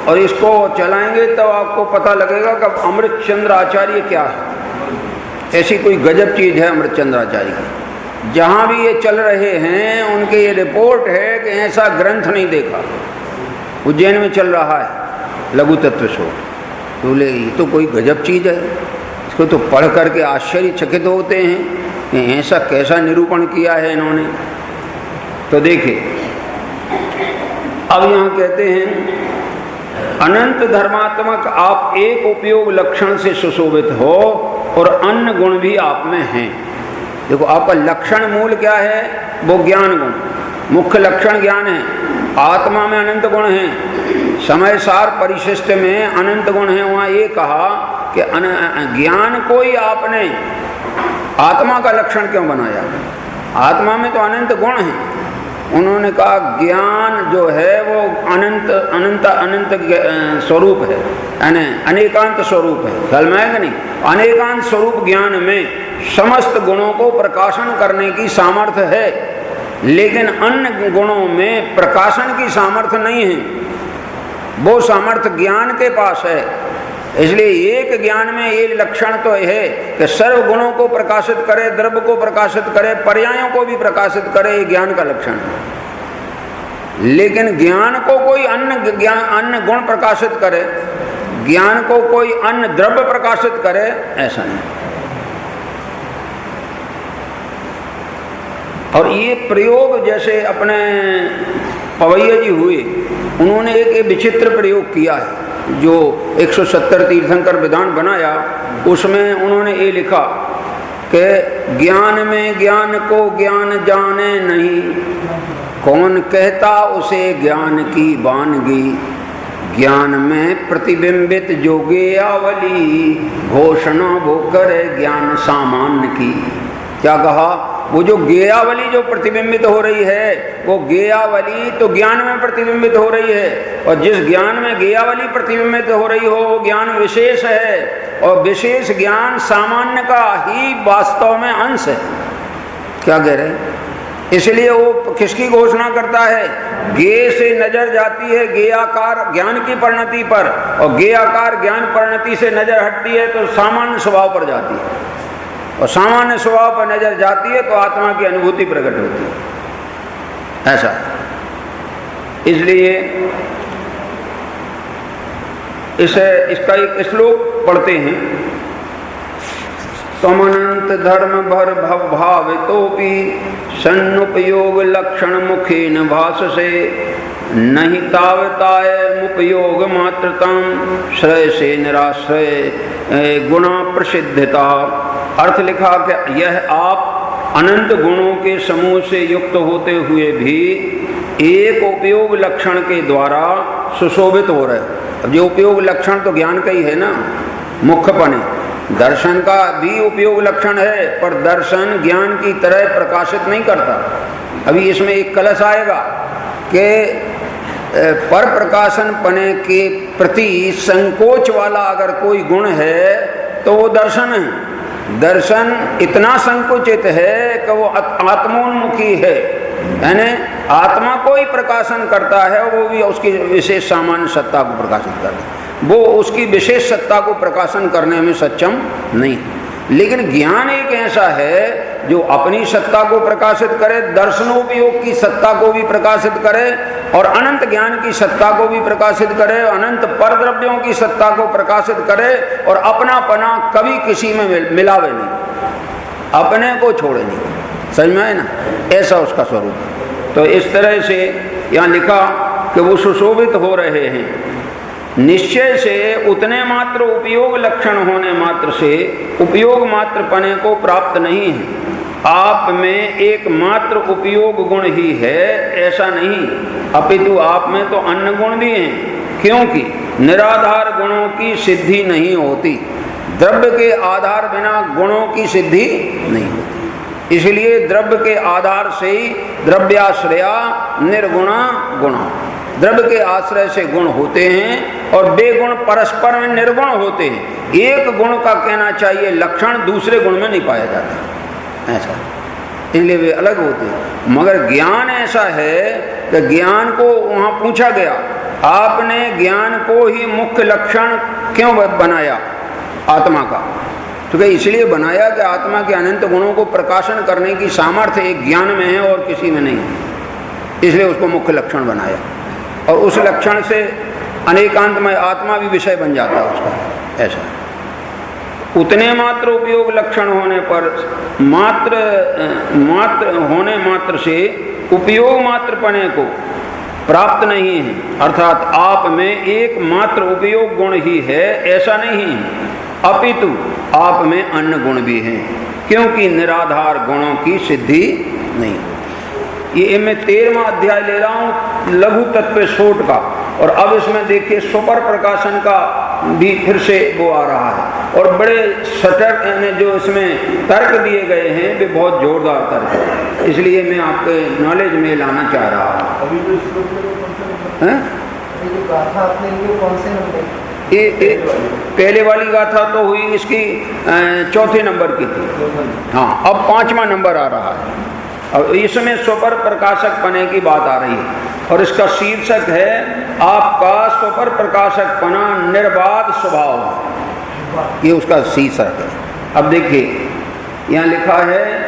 [SPEAKER 1] और इसको चलाएंगे तो आपको पता लगेगा कि अमृत चंद्र आचार्य क्या है। ऐसी कोई गजब चीज है अमृत चंद्र आचार्य की। जहाँ भी ये चल रहे हैं उनके ये रिपोर्ट है कि ऐसा ग्रंथ नहीं देखा। उज्जैन में चल रहा है लघु तत्व स्फोट, तो बोले ये तो कोई गजब चीज है, इसको तो पढ़ करके आश्चर्यचकित होते हैं कि ऐसा कैसा निरूपण किया है इन्होंने। तो देखिए, अब यहाँ कहते हैं अनंत धर्मात्मक आप एक उपयोग लक्षण से सुशोभित हो और अन्य गुण भी आप में हैं। देखो, आपका लक्षण मूल क्या है? वो ज्ञान गुण, मुख्य लक्षण ज्ञान है। आत्मा में अनंत गुण हैं, समय सार परिशिष्ट में अनंत गुण हैं। वहाँ ये कहा कि ज्ञान को ही आपने आत्मा का लक्षण क्यों बनाया? आत्मा में तो अनंत गुण हैं। उन्होंने कहा ज्ञान जो है वो अनंत अनंत अनंत स्वरूप है, यानी अनेकांत स्वरूप है। ख्याल में आएगा नहीं? अनेकांत स्वरूप ज्ञान में समस्त गुणों को प्रकाशन करने की सामर्थ्य है, लेकिन अन्य गुणों में प्रकाशन की सामर्थ्य नहीं है। वो सामर्थ्य ज्ञान के पास है। इसलिए एक ज्ञान में ये लक्षण तो है कि सर्व गुणों को प्रकाशित करे, द्रव्य को प्रकाशित करे, पर्यायों को भी प्रकाशित करे, ये ज्ञान का लक्षण है। लेकिन ज्ञान को कोई अन्य गुण प्रकाशित करे, ज्ञान को कोई अन्य द्रव्य प्रकाशित करे, ऐसा नहीं। और ये प्रयोग जैसे अपने पवैया जी हुए, उन्होंने एक विचित्र प्रयोग किया है। जो 170 तीर्थंकर विधान बनाया, उसमें उन्होंने ये लिखा कि ज्ञान में ज्ञान को ज्ञान जाने नहीं, कौन कहता उसे ज्ञान की वानगी, ज्ञान में प्रतिबिंबित जो गेयावली, घोषणा वो करे ज्ञान सामान्य की। क्या कहा? वो जो गेयावली जो प्रतिबिंबित हो रही है, वो गेयावली तो ज्ञान में प्रतिबिंबित हो रही है, और जिस ज्ञान में गेयावली प्रतिबिंबित हो रही हो वो ज्ञान विशेष है, और विशेष ज्ञान सामान्य का ही वास्तव में अंश है। क्या कह रहे हैं? इसलिए वो किसकी घोषणा करता है? गे से नजर जाती है गेयाकार ज्ञान की परिणति पर, और गेयाकार ज्ञान परिणति से नजर हटती है तो सामान्य स्वभाव पर जाती है, और सामान्य स्वभाव पर नजर जाती है तो आत्मा की अनुभूति प्रकट होती है। ऐसा इसलिए इसका एक श्लोक पढ़ते हैं। तमनंत धर्म भर भव भावितोपि सन्नुपयोग लक्षण मुखेन भाससे, नहीं तावताय मुपयोग मात्रताम श्रय से निराश्रय गुणा प्रसिद्धता। अर्थ लिखा कि यह आप अनंत गुणों के समूह से युक्त होते हुए भी एक उपयोग लक्षण के द्वारा सुशोभित हो रहे। अब जो उपयोग लक्षण तो ज्ञान का ही है ना, मुख्यपने दर्शन का भी उपयोग लक्षण है, पर दर्शन ज्ञान की तरह प्रकाशित नहीं करता। अभी इसमें एक कलश आएगा कि पर प्रकाशन पने के प्रति संकोच वाला अगर कोई गुण है तो वो दर्शन है। दर्शन इतना संकुचित है कि वो आत्मोन्मुखी है, यानी आत्मा को ही प्रकाशन करता है, वो भी उसकी विशेष सामान्य सत्ता को प्रकाशित करता है, वो उसकी विशेष सत्ता को प्रकाशन करने में सक्षम नहीं। लेकिन ज्ञान एक ऐसा है जो अपनी सत्ता को प्रकाशित करे, दर्शनोपयोग की सत्ता को भी प्रकाशित करे, और अनंत ज्ञान की सत्ता को भी प्रकाशित करे, अनंत परद्रव्यों की सत्ता को प्रकाशित करे, और अपनापना कभी किसी में मिलावे नहीं, अपने को छोड़े नहीं। समझ में आए ना? ऐसा उसका स्वरूप। तो इस तरह से यहाँ लिखा कि वो सुशोभित हो रहे हैं। निश्चय से उतने मात्र उपयोग लक्षण होने मात्र से उपयोग मात्र पने को प्राप्त नहीं है। आप में एक मात्र उपयोग गुण ही है ऐसा नहीं, अपितु आप में तो अन्य गुण भी हैं, क्योंकि निराधार गुणों की सिद्धि नहीं होती। द्रव्य के आधार बिना गुणों की सिद्धि नहीं होती, इसलिए द्रव्य के आधार से ही द्रव्याश्रया निर्गुणा गुणा, द्रव्य के आश्रय से गुण होते हैं और बेगुण परस्पर में निर्गुण होते हैं। एक गुण का कहना चाहिए लक्षण दूसरे गुण में नहीं पाया जाता, ऐसा, इसलिए वे अलग होते हैं। मगर ज्ञान ऐसा है कि ज्ञान को वहाँ पूछा गया, आपने ज्ञान को ही मुख्य लक्षण क्यों बनाया आत्मा का? तो क्या इसलिए बनाया कि आत्मा के अनंत गुणों को प्रकाशन करने की सामर्थ्य एक ज्ञान में है और किसी में नहीं है, इसलिए उसको मुख्य लक्षण बनाया। और उस लक्षण से अनेकांतमय आत्मा भी विषय बन जाता है उसका, ऐसा। उतने मात्र उपयोग लक्षण होने पर मात्र होने मात्र से उपयोग मात्र पने को प्राप्त नहीं है, अर्थात आप में एक मात्र उपयोग गुण ही है ऐसा नहीं है, अपितु आप में अन्य गुण भी हैं, क्योंकि निराधार गुणों की सिद्धि नहीं होती। ये मैं 13वां अध्याय ले रहा हूँ लघु तत्व सोट का, और अब इसमें देखिए सुपर प्रकाशन का भी फिर से वो आ रहा है। और बड़े सटर यानी जो इसमें तर्क दिए गए हैं वे बहुत जोरदार तर्क है, इसलिए मैं आपके नॉलेज में लाना चाह रहा हूँ। ये पहले वाली गाथा तो हुई इसकी चौथे नंबर की थी, हाँ अब 5वां नंबर आ रहा है। अब इसमें स्वपर प्रकाशक पने की बात आ रही है और इसका शीर्षक है आपका स्वपर प्रकाशक पना निर्बाध स्वभाव, ये उसका शीर्षक है। अब देखिए यहाँ लिखा है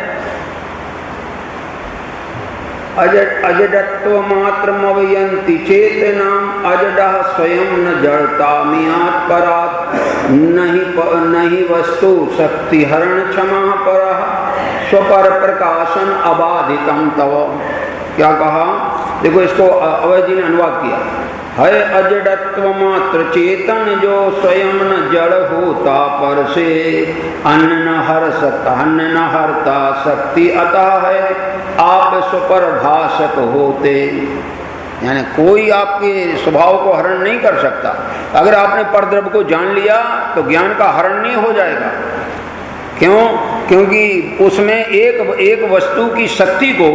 [SPEAKER 1] अजडत्व मात्र मवयंती चेतनाम अजडः स्वयं न जड़ता मियात परात नहीं वस्तु शक्ति हरण क्षमा परः स्वपर प्रकाशन अबाधितम तव। क्या कहा, देखो इसको अवय जी ने अनुवाद किया है। अजडत्व मात्र चेतन जो स्वयं न जड़ होता पर से अन्न न हरता शक्ति अतः है आप स्वपर भाषक होते। यानी कोई आपके स्वभाव को हरण नहीं कर सकता। अगर आपने परद्रव्य को जान लिया तो ज्ञान का हरण नहीं हो जाएगा। क्यों? क्योंकि उसमें एक वस्तु की शक्ति को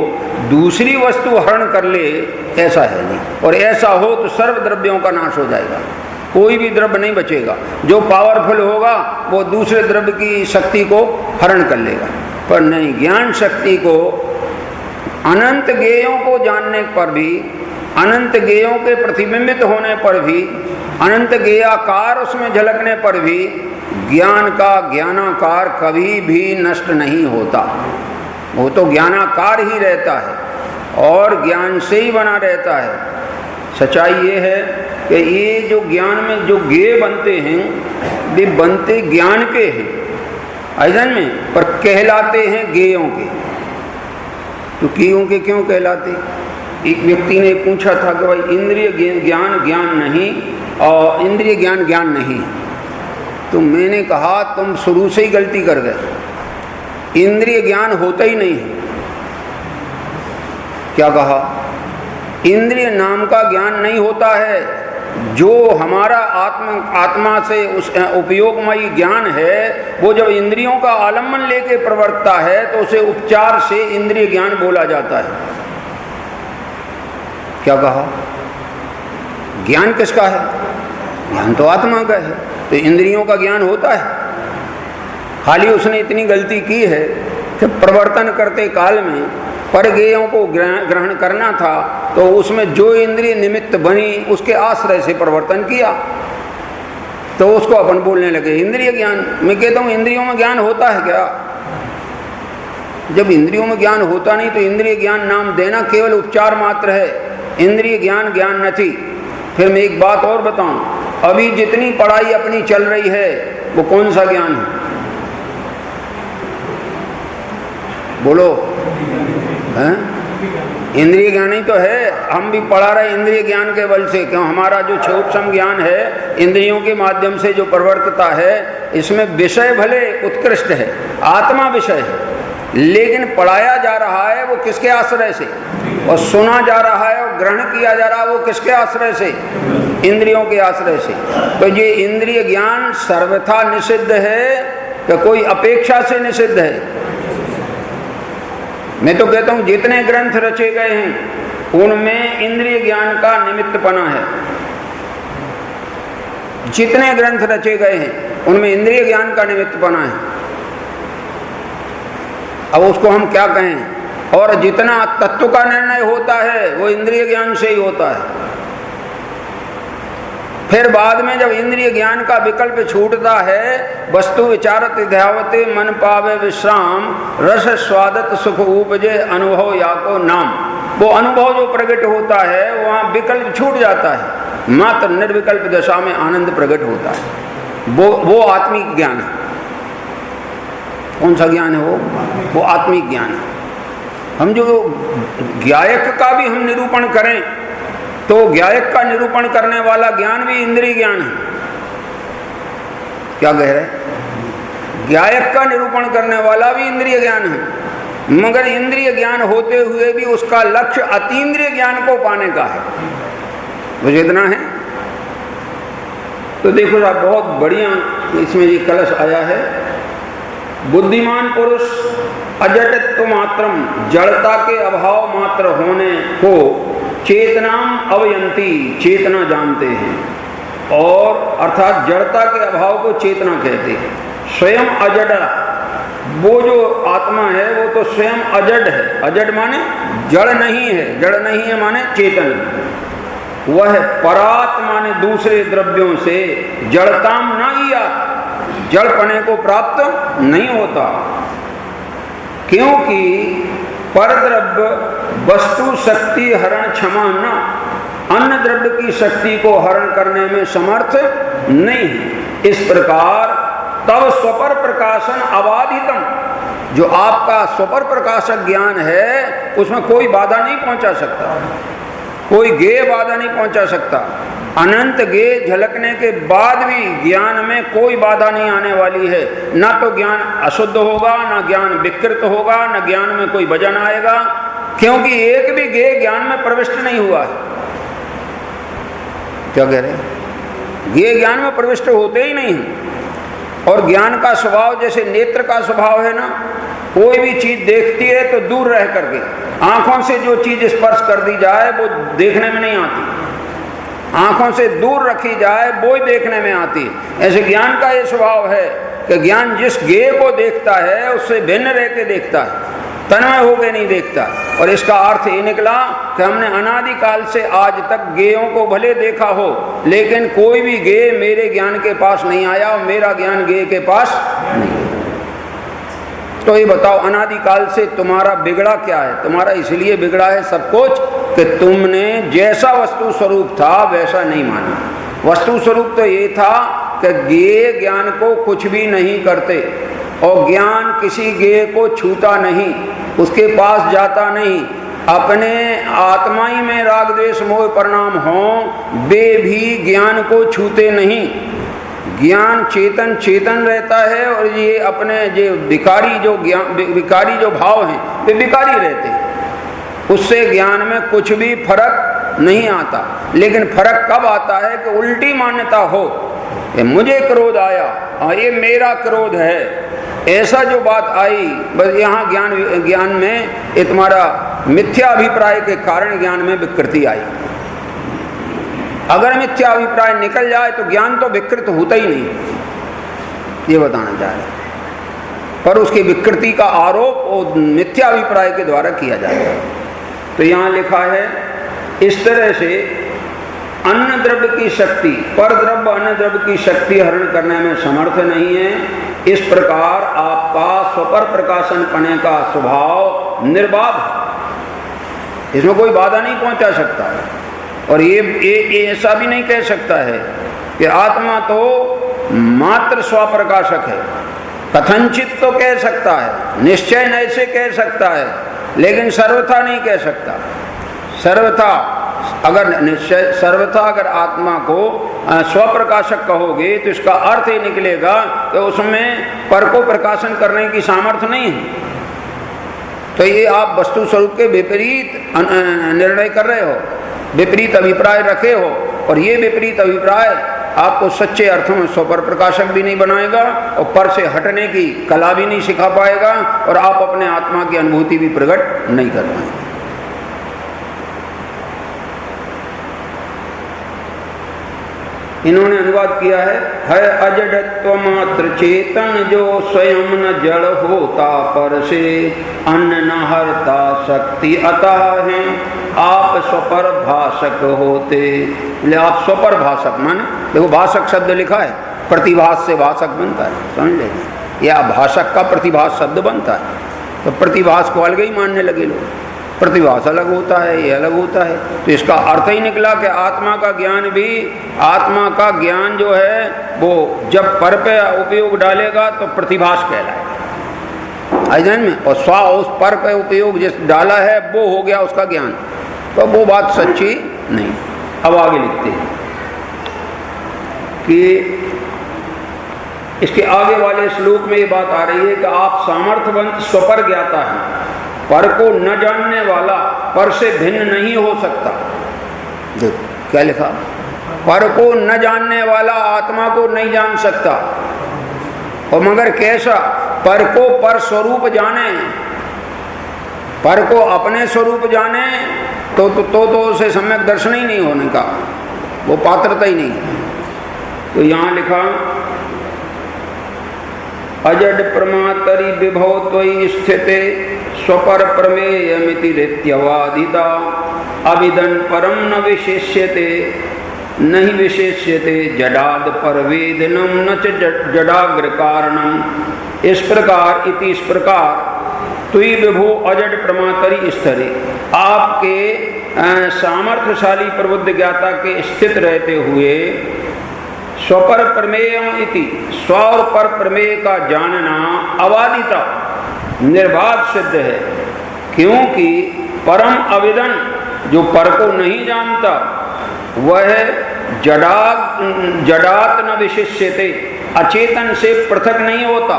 [SPEAKER 1] दूसरी वस्तु हरण कर ले ऐसा है नहीं, और ऐसा हो तो सर्व द्रव्यों का नाश हो जाएगा, कोई भी द्रव्य नहीं बचेगा। जो पावरफुल होगा वो दूसरे द्रव्य की शक्ति को हरण कर लेगा, पर नहीं, ज्ञान शक्ति को अनंत ज्ञेयों को जानने पर भी, अनंत ज्ञेयों के प्रतिबिंबित होने पर भी, अनंत ज्ञेयाकार उसमें झलकने पर भी ज्ञान का ज्ञानाकार कभी भी नष्ट नहीं होता। वो तो ज्ञानाकार ही रहता है और ज्ञान से ही बना रहता है। सच्चाई ये है कि ये जो ज्ञान में जो ज्ञेय बनते हैं वे बनते ज्ञान के हैं अजन में, पर कहलाते हैं ज्ञेयों के। तो ज्ञेयों के क्यों कहलाते? एक व्यक्ति ने पूछा था कि भाई इंद्रिय ज्ञान ज्ञान नहीं और इंद्रिय ज्ञान ज्ञान नहीं, तो मैंने कहा तुम शुरू से ही गलती कर गए, इंद्रिय ज्ञान होता ही नहीं है। क्या कहा? इंद्रिय नाम का ज्ञान नहीं होता है। जो हमारा आत्मा से उस उपयोगमयी ज्ञान है वो जब इंद्रियों का आलम्बन लेके प्रवर्तता है तो उसे उपचार से इंद्रिय ज्ञान बोला जाता है। क्या कहा? ज्ञान किसका है? ज्ञान तो आत्मा का है, तो इंद्रियों का ज्ञान होता है। खाली उसने इतनी गलती की है कि प्रवर्तन करते काल में परज्ञेयों को ग्रहण करना था तो उसमें जो इंद्रिय निमित्त बनी उसके आश्रय से प्रवर्तन किया, तो उसको अपन बोलने लगे इंद्रिय ज्ञान। मैं कहता हूँ इंद्रियों में ज्ञान होता है क्या? जब इंद्रियों में ज्ञान होता नहीं तो इंद्रिय ज्ञान नाम देना केवल उपचार मात्र है, इंद्रिय ज्ञान ज्ञान नहीं। फिर मैं एक बात और बताऊं, अभी जितनी पढ़ाई अपनी चल रही है वो कौन सा ज्ञान है? बोलो, हैं? इंद्रिय ज्ञान ही तो है। हम भी पढ़ा रहे इंद्रिय ज्ञान के बल से, क्यों? हमारा जो क्षोभसम ज्ञान है इंद्रियों के माध्यम से जो प्रवर्तता है, इसमें विषय भले उत्कृष्ट है, आत्मा विषय है, लेकिन पढ़ाया जा रहा है वो किसके आश्रय से, और सुना जा रहा है और ग्रहण किया जा रहा है वो किसके आश्रय से? इंद्रियों के आश्रय से। तो ये इंद्रिय ज्ञान सर्वथा निषिद्ध है कि कोई अपेक्षा से निषिद्ध है? मैं तो कहता हूँ जितने ग्रंथ रचे गए हैं उनमें इंद्रिय ज्ञान का निमित्तपना है। जितने ग्रंथ रचे गए हैं उनमें इंद्रिय ज्ञान का निमित्तपना है। अब उसको हम क्या कहें? और जितना तत्व का निर्णय होता है वो इंद्रिय ज्ञान से ही होता है। फिर बाद में जब इंद्रिय ज्ञान का विकल्प छूटता है, वस्तु विचारत ध्यावते मन पावे विश्राम रस स्वादत सुख उपजे अनुभव या को नाम। वो अनुभव जो प्रकट होता है वहाँ विकल्प छूट जाता है, मात्र निर्विकल्प दशा में आनंद प्रकट होता है। वो आत्मिक ज्ञान है। कौन सा ज्ञान है वो आत्मिक ज्ञान है। हम जो ज्ञायक का भी हम निरूपण करें तो ज्ञायक का निरूपण करने वाला ज्ञान भी इंद्रिय ज्ञान है। क्या कह रहे? ज्ञायक का निरूपण करने वाला भी इंद्रिय ज्ञान है, मगर इंद्रिय ज्ञान होते हुए भी उसका लक्ष्य अतीन्द्रिय ज्ञान को पाने का है। मुझे इतना है। तो देखो साहब बहुत बढ़िया इसमें ये कलश आया है। बुद्धिमान पुरुष अजडत्व मात्रम, जड़ता के अभाव मात्र होने को चेतनाम अवयंती, चेतना जानते हैं, और अर्थात जड़ता के अभाव को चेतना कहते हैं। स्वयं अजड, वो जो आत्मा है वो तो स्वयं अजड है। अजड माने जड़ नहीं है, जड़ नहीं है माने चेतन। वह परात माने दूसरे द्रव्यों से जड़ताम न या, जड़पने को प्राप्त नहीं होता, क्योंकि परद्रव्य वस्तु शक्ति हरण क्षमा न, अन्य द्रव्य की शक्ति को हरण करने में समर्थ नहीं है। इस प्रकार तब स्वपर प्रकाशन अबाधितम, जो आपका स्वपर प्रकाशक ज्ञान है उसमें कोई बाधा नहीं पहुंचा सकता, कोई गेय बाधा नहीं पहुंचा सकता। अनंत गेय झलकने के बाद भी ज्ञान में कोई बाधा नहीं आने वाली है। ना तो ज्ञान अशुद्ध होगा, ना ज्ञान विकृत होगा, ना ज्ञान में कोई वजन आएगा, क्योंकि एक भी गेय ज्ञान में प्रविष्ट नहीं हुआ है। क्या कह रहे हैं? गेय ज्ञान में प्रविष्ट होते ही नहीं है। और ज्ञान का स्वभाव जैसे नेत्र का स्वभाव है ना, कोई भी चीज देखती है तो दूर रह करके, आंखों से जो चीज स्पर्श कर दी जाए वो देखने में नहीं आती, आंखों से दूर रखी जाए वो ही देखने में आती। ऐसे ज्ञान का ये स्वभाव है कि ज्ञान जिस गेय को देखता है उससे भिन्न रह के देखता है, तन्मय होकर नहीं देखता। और इसका अर्थ ये निकला कि हमने अनादिकाल से आज तक गेयों को भले देखा हो, लेकिन कोई भी गेय मेरे ज्ञान के पास नहीं आया और मेरा ज्ञान गेय के पास नहीं। तो ये बताओ अनादिकाल से तुम्हारा बिगड़ा क्या है? तुम्हारा इसलिए बिगड़ा है सब कुछ कि तुमने जैसा वस्तु स्वरूप था वैसा नहीं माना। वस्तु स्वरूप तो ये था कि गेय ज्ञान को कुछ भी नहीं करते, और ज्ञान किसी गेय को छूता नहीं, उसके पास जाता नहीं। अपने आत्मा ही में राग द्वेष मोह परिणाम हो, वे भी ज्ञान को छूते नहीं। ज्ञान चेतन चेतन रहता है, और ये अपने जो विकारी जो ज्ञान विकारी जो भाव हैं वे विकारी रहते हैं। उससे ज्ञान में कुछ भी फर्क नहीं आता। लेकिन फर्क कब आता है कि उल्टी मान्यता हो, ये मुझे क्रोध आया, ये मेरा क्रोध है, ऐसा जो बात आई, बस यहाँ ज्ञान में ये तुम्हारा मिथ्या अभिप्राय के कारण ज्ञान में विकृति आई। अगर मिथ्या अभिप्राय निकल जाए तो ज्ञान तो विकृत होता ही नहीं, ये बताना चाह रहे। पर उसकी विकृति का आरोप और मिथ्या अभिप्राय के द्वारा किया जाता है। तो यहाँ लिखा है इस तरह से अन्य द्रव्य की शक्ति, पर द्रव्य अन्य द्रव्य की शक्ति हरण करने में समर्थ नहीं है। इस प्रकार आपका स्वपर प्रकाशन पने का स्वभाव निर्बाध है, इसमें कोई बाधा नहीं पहुंचा सकता है। और ये ऐसा भी नहीं कह सकता है कि आत्मा तो मात्र स्वप्रकाशक है। कथनचित तो कह सकता है, निश्चय नहीं से कह सकता है, लेकिन सर्वथा नहीं कह सकता। सर्वथा अगर निश्चय सर्वथा अगर आत्मा को स्वप्रकाशक कहोगे तो इसका अर्थ ही निकलेगा कि उसमें पर को प्रकाशन करने की सामर्थ्य नहीं है। तो ये आप वस्तु स्वरूप के विपरीत निर्णय कर रहे हो, विपरीत अभिप्राय रखे हो, और ये विपरीत अभिप्राय आपको सच्चे अर्थों में स्वपर प्रकाशक भी नहीं बनाएगा और पर से हटने की कला भी नहीं सिखा पाएगा, और आप अपने आत्मा की अनुभूति भी प्रकट नहीं कर पाएंगे। इन्होंने अनुवाद किया है अजडत्व मात्र चेतन जो स्वयं न जड़ होता, पर से अन्न न हरता शक्ति अतः है आप स्वपर भाषक होते। बोले आप स्वपर भाषक माने, देखो भाषक शब्द लिखा है, प्रतिभास से भाषक बनता है, समझ लेंगे, या भाषक का प्रतिभास शब्द बनता है। तो प्रतिभास को अलग ही मानने लगे लोग, प्रतिभास अलग होता है, ये अलग होता है। तो इसका अर्थ ही निकला कि आत्मा का ज्ञान भी, आत्मा का ज्ञान जो है वो जब पर पे उपयोग डालेगा तो प्रतिभास कहलाएगा अध्ययन में, और स्व उस पर पे उपयोग जिस डाला है वो हो गया उसका ज्ञान। तो वो बात सच्ची नहीं। अब आगे लिखते हैं कि इसके आगे वाले श्लोक में ये बात आ रही है कि आप सामर्थ्यवंत स्वपर ज्ञाता हैं, पर को न जानने वाला पर से भिन्न नहीं हो सकता। देखो क्या लिखा, पर को न जानने वाला आत्मा को नहीं जान सकता। और मगर कैसा? पर को पर स्वरूप जाने, पर को अपने स्वरूप जाने तो उसे सम्यक दर्शन ही नहीं होने का, वो पात्रता ही नहीं। तो यहाँ लिखा अजड प्रमातरि विभव त्वयि स्थिते स्वपर प्रमेयमिति रित्यवादिता अविदन परम न विशेष्यते नहीं विशेष्यते जडाद परवेदनम न च जडाग्र कारणम। इस प्रकार इति इस प्रकार तुई विभो अजड प्रमातरि स्थरे, आपके सामर्थ्यशाली प्रबुद्ध ज्ञाता के स्थित रहते हुए स्वपर प्रमेयम इति स्व और पर प्रमेय का जानना अवादिता निर्बाध सिद्ध है। क्योंकि परम अविदन जो पर को नहीं जानता वह जडात न विशिष्यते अचेतन से पृथक नहीं होता।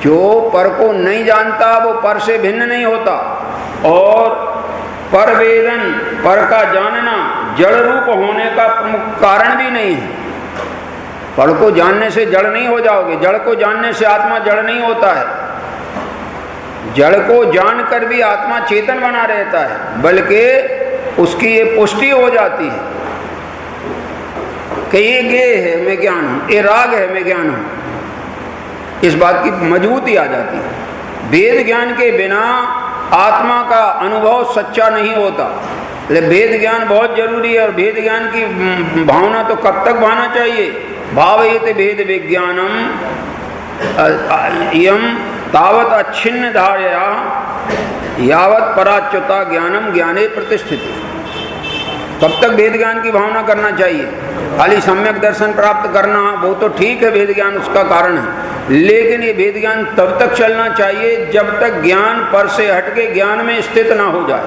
[SPEAKER 1] जो पर को नहीं जानता वो पर से भिन्न नहीं होता। और परवेदन पर का जानना जड़ रूप होने का प्रमुख कारण भी नहीं है। पर को जानने से जड़ नहीं हो जाओगे, जड़ को जानने से आत्मा जड़ नहीं होता है। जड़ को जानकर भी आत्मा चेतन बना रहता है, बल्कि उसकी ये पुष्टि हो जाती है कि ये गेय है मैं ज्ञान हूं, ये राग है मैं ज्ञान हूं। इस बात की मजबूती आ जाती है। वेद ज्ञान के बिना आत्मा का अनुभव सच्चा नहीं होता। वेद ज्ञान बहुत जरूरी है। और वेद ज्ञान की भावना तो कब तक भावना चाहिए? भावयेत वेद विज्ञानम यम तावत अच्छिन्न धारया यावत पराच्युता ज्ञानम ज्ञाने प्रतिष्ठित। कब तक वेद ज्ञान की भावना करना चाहिए? खाली सम्यक दर्शन प्राप्त करना वो तो ठीक है, वेद ज्ञान उसका कारण है, लेकिन ये वेद ज्ञान तब तक चलना चाहिए जब तक ज्ञान पर से हटके ज्ञान में स्थित ना हो जाए,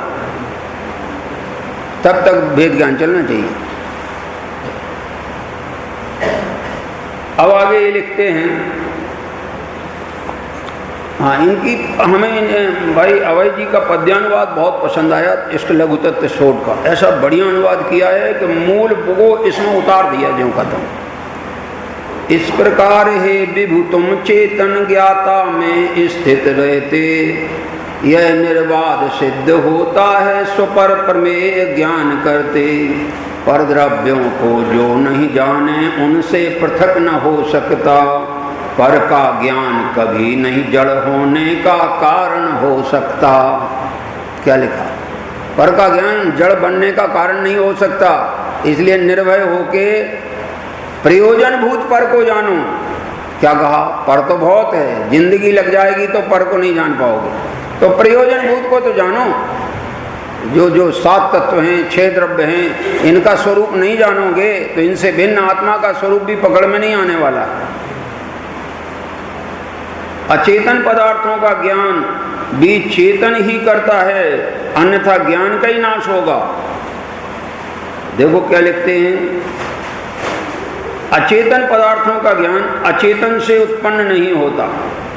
[SPEAKER 1] तब तक वेद ज्ञान चलना चाहिए। अब आगे ये लिखते हैं, हाँ इनकी हमें भाई अभय जी का पद्यानुवाद बहुत पसंद आया, इष्ट लघु तत्व शोध का। ऐसा बढ़िया अनुवाद किया है कि मूल को इसमें उतार दिया ज्यों का तुम। इस प्रकार है विभु तुम चेतन ज्ञाता में स्थित रहते, यह निर्वाद सिद्ध होता है स्वपर प्रमेय ज्ञान करते। पर द्रव्यों को जो नहीं जाने उनसे पृथक न हो सकता, पर का ज्ञान कभी नहीं जड़ होने का कारण हो सकता। क्या लिखा? पर का ज्ञान जड़ बनने का कारण नहीं हो सकता, इसलिए निर्भय होके प्रयोजन भूत पर को जानो। क्या कहा? पर तो बहुत है, जिंदगी लग जाएगी तो पर को नहीं जान पाओगे, तो प्रयोजन भूत को तो जानो। जो जो 7 तत्व हैं, 6 द्रव्य हैं, इनका स्वरूप नहीं जानोगे तो इनसे भिन्न आत्मा का स्वरूप भी पकड़ में नहीं आने वाला। अचेतन पदार्थों का ज्ञान भी चेतन ही करता है, अन्यथा ज्ञान का ही नाश होगा। देखो क्या लिखते हैं, अचेतन पदार्थों का ज्ञान अचेतन से उत्पन्न नहीं होता।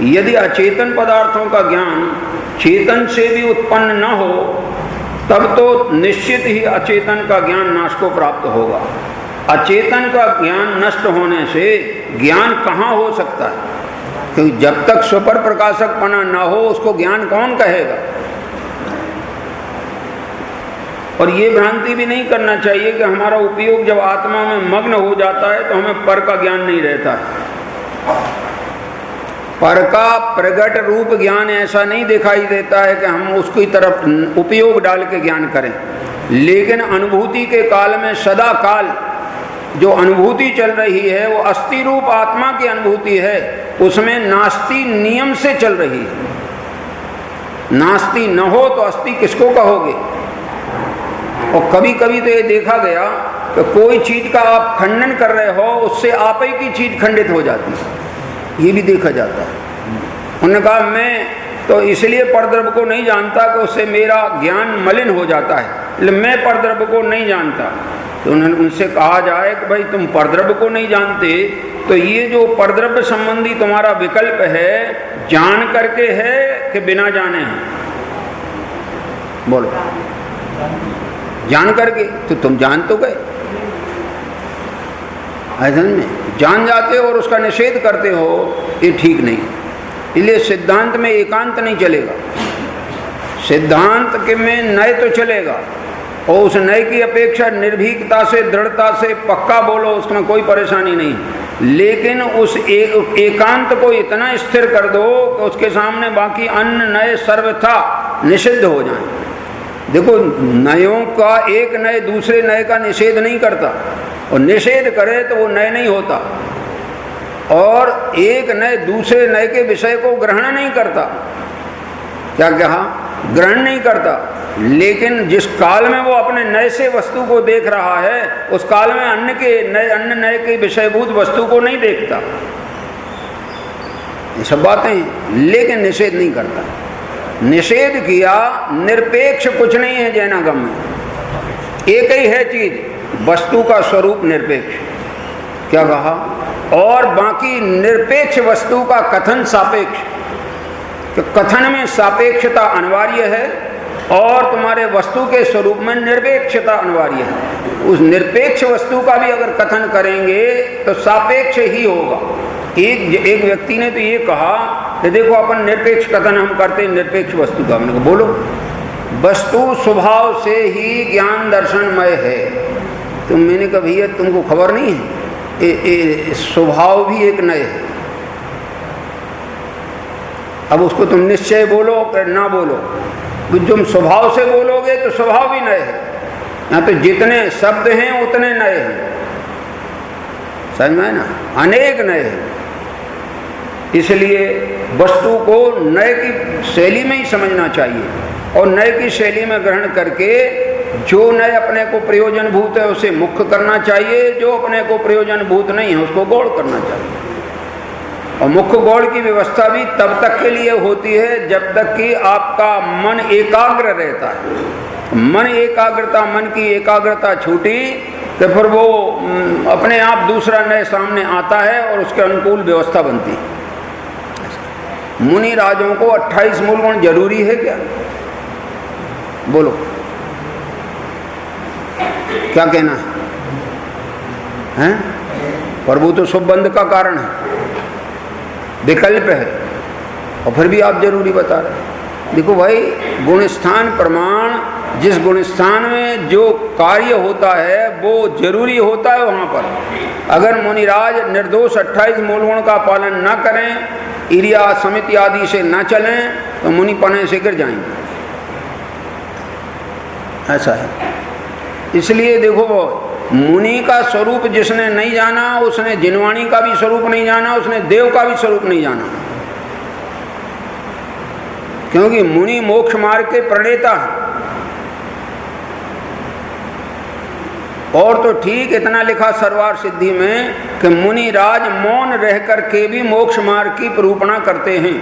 [SPEAKER 1] यदि अचेतन पदार्थों का ज्ञान चेतन से भी उत्पन्न न हो तब तो निश्चित ही अचेतन का ज्ञान नाश को प्राप्त होगा। अचेतन का ज्ञान नष्ट होने से ज्ञान कहाँ हो सकता है? क्योंकि जब तक स्वपर प्रकाशकपना ना हो उसको ज्ञान कौन कहेगा। और ये भ्रांति भी नहीं करना चाहिए कि हमारा उपयोग जब आत्मा में मग्न हो जाता है तो हमें पर का ज्ञान नहीं रहता है। पर का प्रगट रूप ज्ञान ऐसा नहीं दिखाई देता है कि हम उसकी तरफ उपयोग डाल के ज्ञान करें, लेकिन अनुभूति के काल में सदा काल जो अनुभूति चल रही है वो अस्थि रूप आत्मा की अनुभूति है, उसमें नास्ति नियम से चल रही है। नास्ति न हो तो अस्थि किसको कहोगे? और कभी कभी तो ये देखा गया कि कोई चीज का आप खंडन कर रहे हो, उससे आप ही की चीज खंडित हो जाती है, ये भी देखा जाता है। उन्होंने कहा मैं तो इसलिए परद्रव्य को नहीं जानता कि उससे मेरा ज्ञान मलिन हो जाता है, इसलिए मैं परद्रव्य को नहीं जानता। तो उन्होंने उनसे कहा जाए कि भाई तुम परद्रव्य को नहीं जानते तो ये जो परद्रव्य संबंधी तुम्हारा विकल्प है जान करके है कि बिना जाने है? बोलो। जान करके तो तुम जान तो गए, ऐसा में जान जाते हो और उसका निषेध करते हो, ये ठीक नहीं। इसलिए सिद्धांत में एकांत नहीं चलेगा। सिद्धांत के में नय तो चलेगा, और उस नय की अपेक्षा निर्भीकता से, दृढ़ता से पक्का बोलो, उसमें कोई परेशानी नहीं। लेकिन उस एकांत को इतना स्थिर कर दो कि उसके सामने बाकी अन्य नय सर्वथा निषिद्ध हो जाएं। देखो, नयों का एक नय दूसरे नय का निषेध नहीं करता, और निषेध करे तो वो नय नहीं होता, और एक नय दूसरे नय के विषय को ग्रहण नहीं करता। क्या कहा? ग्रहण नहीं करता। लेकिन जिस काल में वो अपने नय से वस्तु को देख रहा है, उस काल में अन्य नय के विषयभूत वस्तु को नहीं देखता। ये सब बातें, लेकिन निषेध नहीं करता। निषेध किया, निरपेक्ष कुछ नहीं है जैनागम में। एक ही है चीज, वस्तु का स्वरूप निरपेक्ष। क्या कहा? और बाकी निरपेक्ष वस्तु का कथन सापेक्ष। तो कथन में सापेक्षता अनिवार्य है, और तुम्हारे वस्तु के स्वरूप में निरपेक्षता अनिवार्य है। उस निरपेक्ष वस्तु का भी अगर कथन करेंगे तो सापेक्ष ही होगा। एक व्यक्ति ने तो ये कहा कि देखो, अपन निरपेक्ष कथन हम करते हैं निरपेक्ष वस्तु का। हमने कहा बोलो, वस्तु स्वभाव से ही ज्ञान दर्शनमय है। तो मैंने कहा भैया तुमको खबर नहीं है, स्वभाव भी एक नय है। अब उसको तुम निश्चय बोलो कि ना बोलो, तुम स्वभाव से बोलोगे तो स्वभाव भी नय है। यहाँ तो जितने शब्द हैं उतने नए हैं, समझ में ना, अनेक नए हैं। इसलिए वस्तु को नए की शैली में ही समझना चाहिए, और नए की शैली में ग्रहण करके जो नए अपने को प्रयोजनभूत है उसे मुख्य करना चाहिए, जो अपने को प्रयोजनभूत नहीं है उसको गौड़ करना चाहिए। और मुख्य गौड़ की व्यवस्था भी तब तक के लिए होती है जब तक कि आपका मन एकाग्र रहता है। मन एकाग्रता, मन की एकाग्रता छूटी तो फिर वो अपने आप दूसरा नए सामने आता है और उसके अनुकूल व्यवस्था बनती है। मुनि राजों को 28 मूल गुण जरूरी है क्या? बोलो, क्या कहना है? प्रभु तो शुभबंध का कारण है, विकल्प है, और फिर भी आप जरूरी बता रहे। देखो भाई, गुणस्थान प्रमाण, जिस गुणस्थान में जो कार्य होता है वो जरूरी होता है वहाँ पर। अगर मुनिराज निर्दोष 28 मूल गुण का पालन न करें, ईर्ष्या समिति आदि से न चलें, तो मुनि पने से गिर जाएंगे। ऐसा है। इसलिए देखो, मुनि का स्वरूप जिसने नहीं जाना, उसने जिनवाणी का भी स्वरूप नहीं जाना, उसने देव का भी स्वरूप नहीं जाना। क्योंकि मुनि मोक्ष मार्ग के प्रणेता हैं। और तो ठीक इतना लिखा सर्वार सिद्धि में कि मुनि राज मौन रह करके भी मोक्ष मार्ग की निरूपणा करते हैं।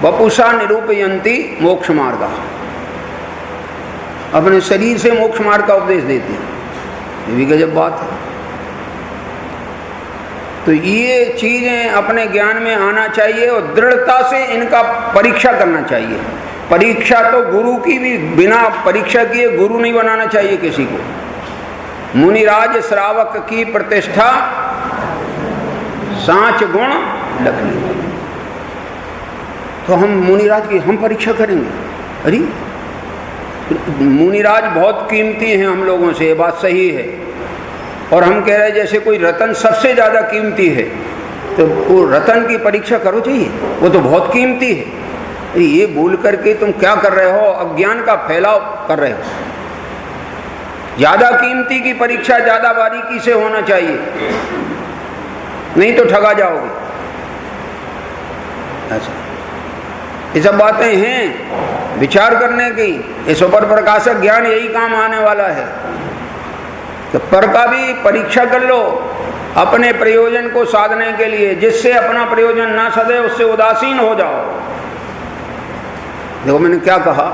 [SPEAKER 1] वपुषा निरूपयन्ति मोक्ष मार्ग, अपने शरीर से मोक्ष मार्ग का उपदेश देते हैं। ये भी गजब बात है। तो ये चीजें अपने ज्ञान में आना चाहिए, और दृढ़ता से इनका परीक्षा करना चाहिए। परीक्षा तो गुरु की भी, बिना परीक्षा किए गुरु नहीं बनाना चाहिए किसी को। मुनिराज श्रावक की प्रतिष्ठा सांच गुण लखनी। तो हम मुनिराज की हम परीक्षा करेंगे? अरे मुनिराज बहुत कीमती हैं हम लोगों से, ये बात सही है। और हम कह रहे हैं जैसे कोई रतन सबसे ज़्यादा कीमती है, तो वो रतन की परीक्षा करो चाहिए, वो तो बहुत कीमती है। ये बोल करके तुम क्या कर रहे हो? अज्ञान का फैलाव कर रहे हो। ज़्यादा कीमती की परीक्षा ज़्यादा बारीकी से होना चाहिए, नहीं तो ठगा जाओगे। ऐसा ये सब बातें हैं विचार करने की। इस ऊपर प्रकाशक ज्ञान यही काम आने वाला है। तो पर का भी परीक्षा कर लो अपने प्रयोजन को साधने के लिए। जिससे अपना प्रयोजन ना सदे उससे उदासीन हो जाओ। देखो मैंने क्या कहा,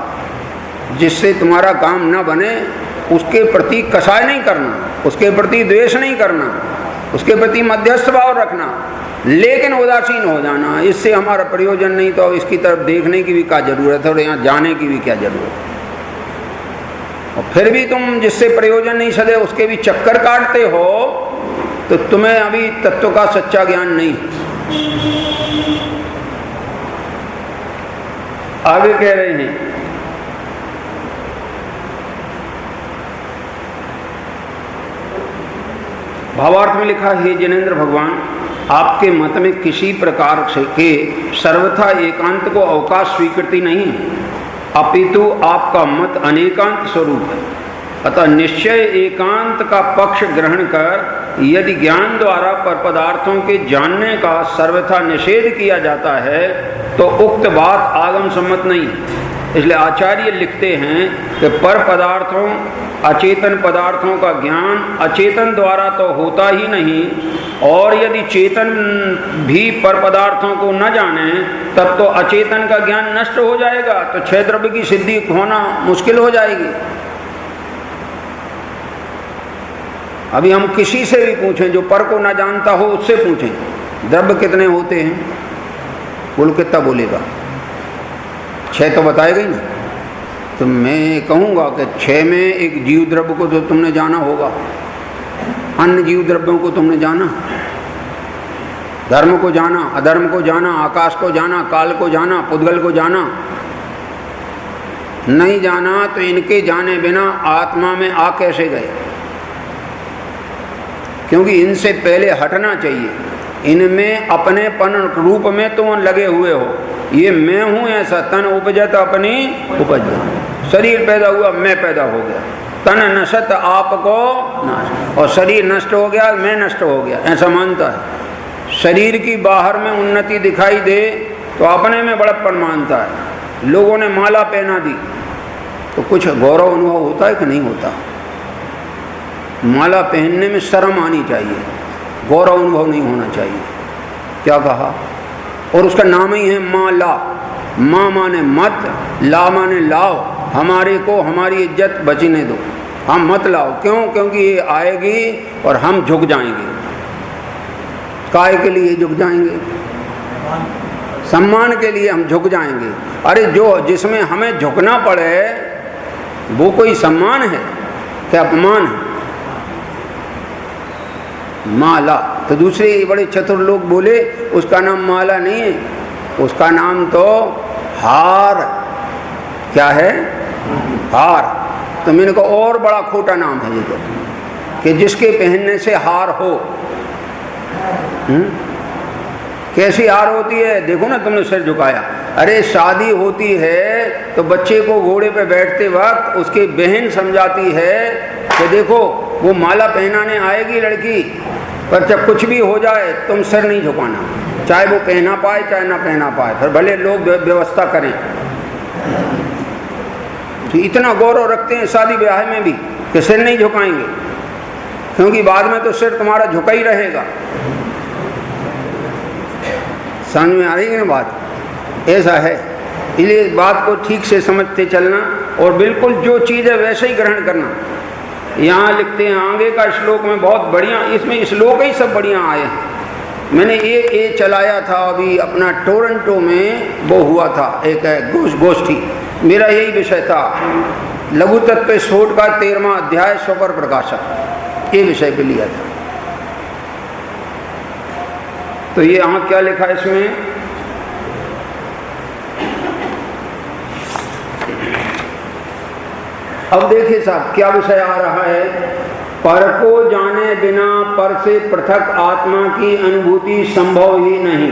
[SPEAKER 1] जिससे तुम्हारा काम ना बने उसके प्रति कसाय नहीं करना, उसके प्रति द्वेष नहीं करना, उसके प्रति मध्यस्थ भाव रखना, लेकिन उदासीन हो जाना। इससे हमारा प्रयोजन नहीं तो इसकी तरफ देखने की भी क्या जरूरत है, और यहाँ जाने की भी क्या जरूरत है। और फिर भी तुम जिससे प्रयोजन नहीं सदे उसके भी चक्कर काटते हो, तो तुम्हें अभी तत्व का सच्चा ज्ञान नहीं। आगे कह रहे हैं, भावार्थ में लिखा है, जिनेंद्र भगवान, आपके मत में किसी प्रकार से के सर्वथा एकांत को अवकाश स्वीकृति नहीं है, अपितु आपका मत अनेकांत स्वरूप है। अतः निश्चय एकांत का पक्ष ग्रहण कर यदि ज्ञान द्वारा पर पदार्थों के जानने का सर्वथा निषेध किया जाता है तो उक्त बात आगम सम्मत नहीं। इसलिए आचार्य लिखते हैं कि पर पदार्थों अचेतन पदार्थों का ज्ञान अचेतन द्वारा तो होता ही नहीं, और यदि चेतन भी पर पदार्थों को न जाने तब तो अचेतन का ज्ञान नष्ट हो जाएगा, तो क्षय द्रव्य की सिद्धि होना मुश्किल हो जाएगी। अभी हम किसी से भी पूछें जो पर को न जानता हो, उससे पूछें द्रव्य कितने होते हैं, बोलो कितना बोलेगा? 6 तो बताएगा ही ना। तो मैं कहूँगा कि 6 में एक जीव द्रव्य को तो तुमने जाना होगा, अन्य जीव द्रव्यों को तुमने जाना, धर्म को जाना, अधर्म को जाना, आकाश को जाना, काल को जाना, पुद्गल को जाना। नहीं जाना तो इनके जाने बिना आत्मा में आ कैसे गए? क्योंकि इनसे पहले हटना चाहिए। इनमें अपनेपन रूप में तुम लगे हुए हो, ये मैं हूं ऐसा, तन उपजत अपनी उपज, शरीर पैदा हुआ मैं पैदा हो गया, तन नशत आपको नाश, और शरीर नष्ट हो गया मैं नष्ट हो गया, ऐसा मानता है। शरीर की बाहर में उन्नति दिखाई दे तो अपने में बड़प्पन मानता है। लोगों ने माला पहना दी तो कुछ गौरव अनुभव होता है कि नहीं होता? माला पहनने में शर्म आनी चाहिए, गौरव अनुभव नहीं होना चाहिए। क्या कहा? और उसका नाम ही है माला। माँ माने मत, ला माने लाओ, हमारे को हमारी इज्जत बचने दो, हम मत लाओ। क्यों? क्योंकि ये आएगी और हम झुक जाएंगे। काय के लिए झुक जाएंगे? सम्मान के लिए हम झुक जाएंगे। अरे जो जिसमें हमें झुकना पड़े वो कोई सम्मान है क्या अपमान है? माला। तो दूसरे बड़े चतुर लोग बोले उसका नाम माला नहीं है, उसका नाम तो हार। क्या है? हार। तो मैंने कहा और बड़ा खोटा नाम है ये तो, कि जिसके पहनने से हार हो। कैसी हार होती है? देखो ना, तुमने सिर झुकाया। अरे शादी होती है तो बच्चे को घोड़े पे बैठते वक्त उसकी बहन समझाती है कि देखो वो माला पहनाने आएगी लड़की, पर जब कुछ भी हो जाए तुम सिर नहीं झुकाना, चाहे वो पहना पाए चाहे ना पहना पाए, फिर भले लोग व्यवस्था करें। तो इतना गौरव रखते हैं शादी ब्याह में भी कि सिर नहीं झुकाएंगे, क्योंकि बाद में तो सिर तुम्हारा झुका ही रहेगा। समझ में आ रही है ना बात? ऐसा है। इसलिए बात को ठीक से समझते चलना और बिल्कुल जो चीज़ है वैसे ही ग्रहण करना। यहाँ लिखते हैं आगे का श्लोक में बहुत बढ़िया, इसमें श्लोक ही सब बढ़िया आए हैं। मैंने ये चलाया था अभी अपना टोरंटो में, वो हुआ था एक गोष्ठी, मेरा यही विषय था, लघु तत्व शोध का 13वां अध्याय स्वपर प्रकाशक, ये विषय पे लिया था। तो ये यहाँ क्या लिखा है इसमें? अब देखिए साहब क्या विषय आ रहा है। पर को जाने बिना पर से पृथक आत्मा की अनुभूति संभव ही नहीं,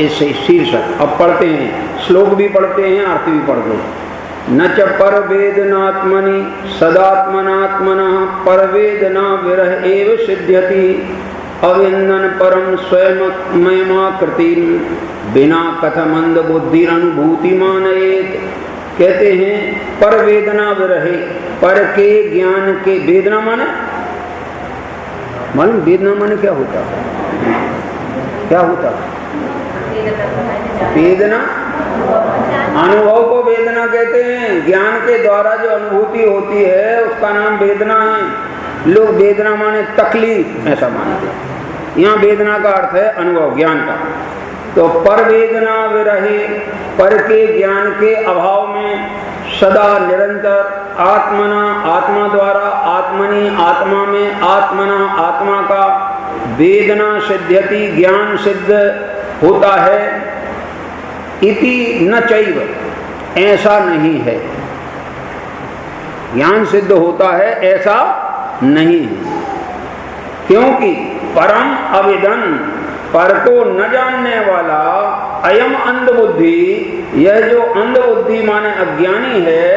[SPEAKER 1] ऐसे शीर्षक। अब पढ़ते हैं, श्लोक भी पढ़ते हैं, अर्थ भी पढ़ते हैं। न च पर वेदनात्मनि सदात्मनात्मनः पर वेदना विरह एव सिद्ध्यति अविन्दन् परम स्वयं मयमाकृति बिना कथमंद बुद्धिरनुभूति मानयेत। कहते हैं पर वेदना विरहे, पर के ज्ञान के, वेदना माने मालूम? वेदना माने क्या होता है? क्या होता है वेदना? अनुभव को वेदना कहते हैं। ज्ञान के द्वारा जो अनुभूति होती है उसका नाम वेदना है। लोग वेदना माने तकलीफ ऐसा मानते हैं। यहाँ वेदना का अर्थ है अनुभव, ज्ञान का। तो पर वेदना विरहे, पर के ज्ञान के अभाव में सदा निरंतर आत्मना आत्मा द्वारा आत्मनि आत्मा में आत्मना आत्मा का वेदना सिद्ध्यति ज्ञान सिद्ध होता है। इति न चैव ऐसा नहीं है, ज्ञान सिद्ध होता है ऐसा नहीं है। क्योंकि परम अविदन पर को न जानने वाला अयम अंधबुद्धि, यह जो अंधबुद्धि माने अज्ञानी है,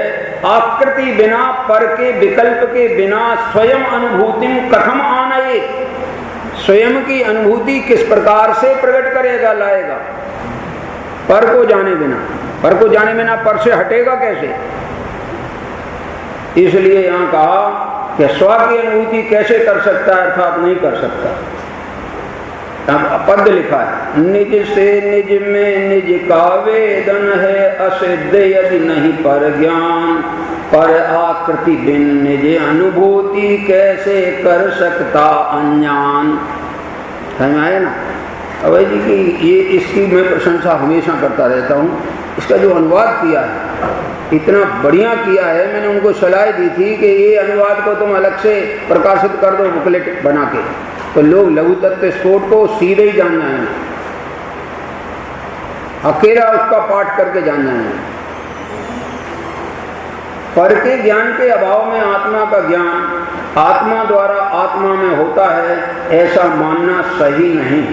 [SPEAKER 1] आकृति बिना पर के विकल्प के बिना स्वयं अनुभूति कथम आनये, स्वयं की अनुभूति किस प्रकार से प्रकट करेगा, लाएगा? पर को जाने बिना, पर को जाने बिना पर से हटेगा कैसे? इसलिए यहाँ कहा कि स्व की अनुभूति कैसे कर सकता है, अर्थात नहीं कर सकता। पद लिखा है, निज से निज में निज का वेदन है, असिद्ध यदि नहीं पर ज्ञान, पर आकृति बिन निज अनुभूति कैसे कर सकता अज्ञान। समझ आए ना? अभय जी की ये इसकी मैं प्रशंसा हमेशा करता रहता हूँ। इसका जो अनुवाद किया है इतना बढ़िया किया है। मैंने उनको सलाह दी थी कि ये अनुवाद को तुम अलग से प्रकाशित कर दो बुकलेट बना के, तो लोग लघु तत्व स्फोट को सीधे ही जान जाएंगे, अकेला उसका पाठ करके जान जाएंगे। पर के ज्ञान के अभाव में आत्मा का ज्ञान आत्मा द्वारा आत्मा में होता है, ऐसा मानना सही नहीं।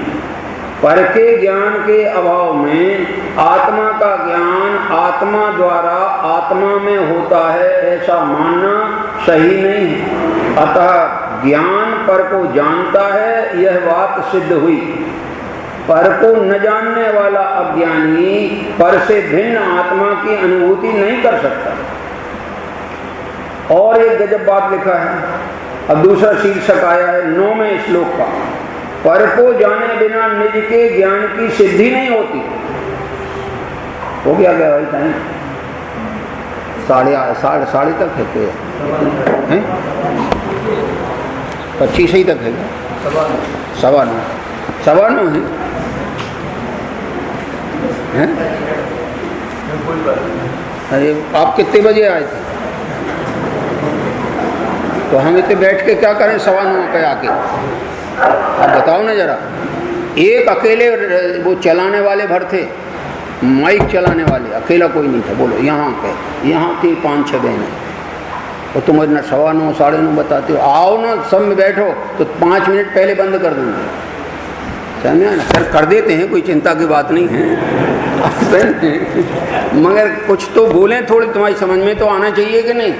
[SPEAKER 1] पर के ज्ञान के अभाव में आत्मा का ज्ञान आत्मा द्वारा आत्मा में होता है, ऐसा मानना सही नहीं है। अतः ज्ञान पर को जानता है, यह बात सिद्ध हुई। पर को न जानने वाला अज्ञानी पर से भिन्न आत्मा की अनुभूति नहीं कर सकता। और एक गजब बात लिखा है, अब दूसरा शीर्षक आया है 9वें श्लोक का, पर को जाने बिना निज के ज्ञान की सिद्धि नहीं होती। हो गया क्या भाई टाइम? साढ़े तक है क्या? 25 ही तक है क्या? 9:15 है? अरे आप कितने बजे आए थे? तो हम इतने बैठ के क्या करें 9:15 पे आके? आप बताओ ना जरा। एक अकेले वो चलाने वाले भर थे, माइक चलाने वाले, अकेला कोई नहीं था। बोलो यहाँ थी 5-6 बहनें, और तुम 9:15 9:30 बताते हो। आओ ना सब में बैठो तो 5 मिनट पहले बंद कर दूँगा। समझा ना? सर कर देते हैं, कोई चिंता की बात नहीं है। मगर कुछ तो बोलें, थोड़ी तुम्हारी समझ में तो आना चाहिए कि नहीं।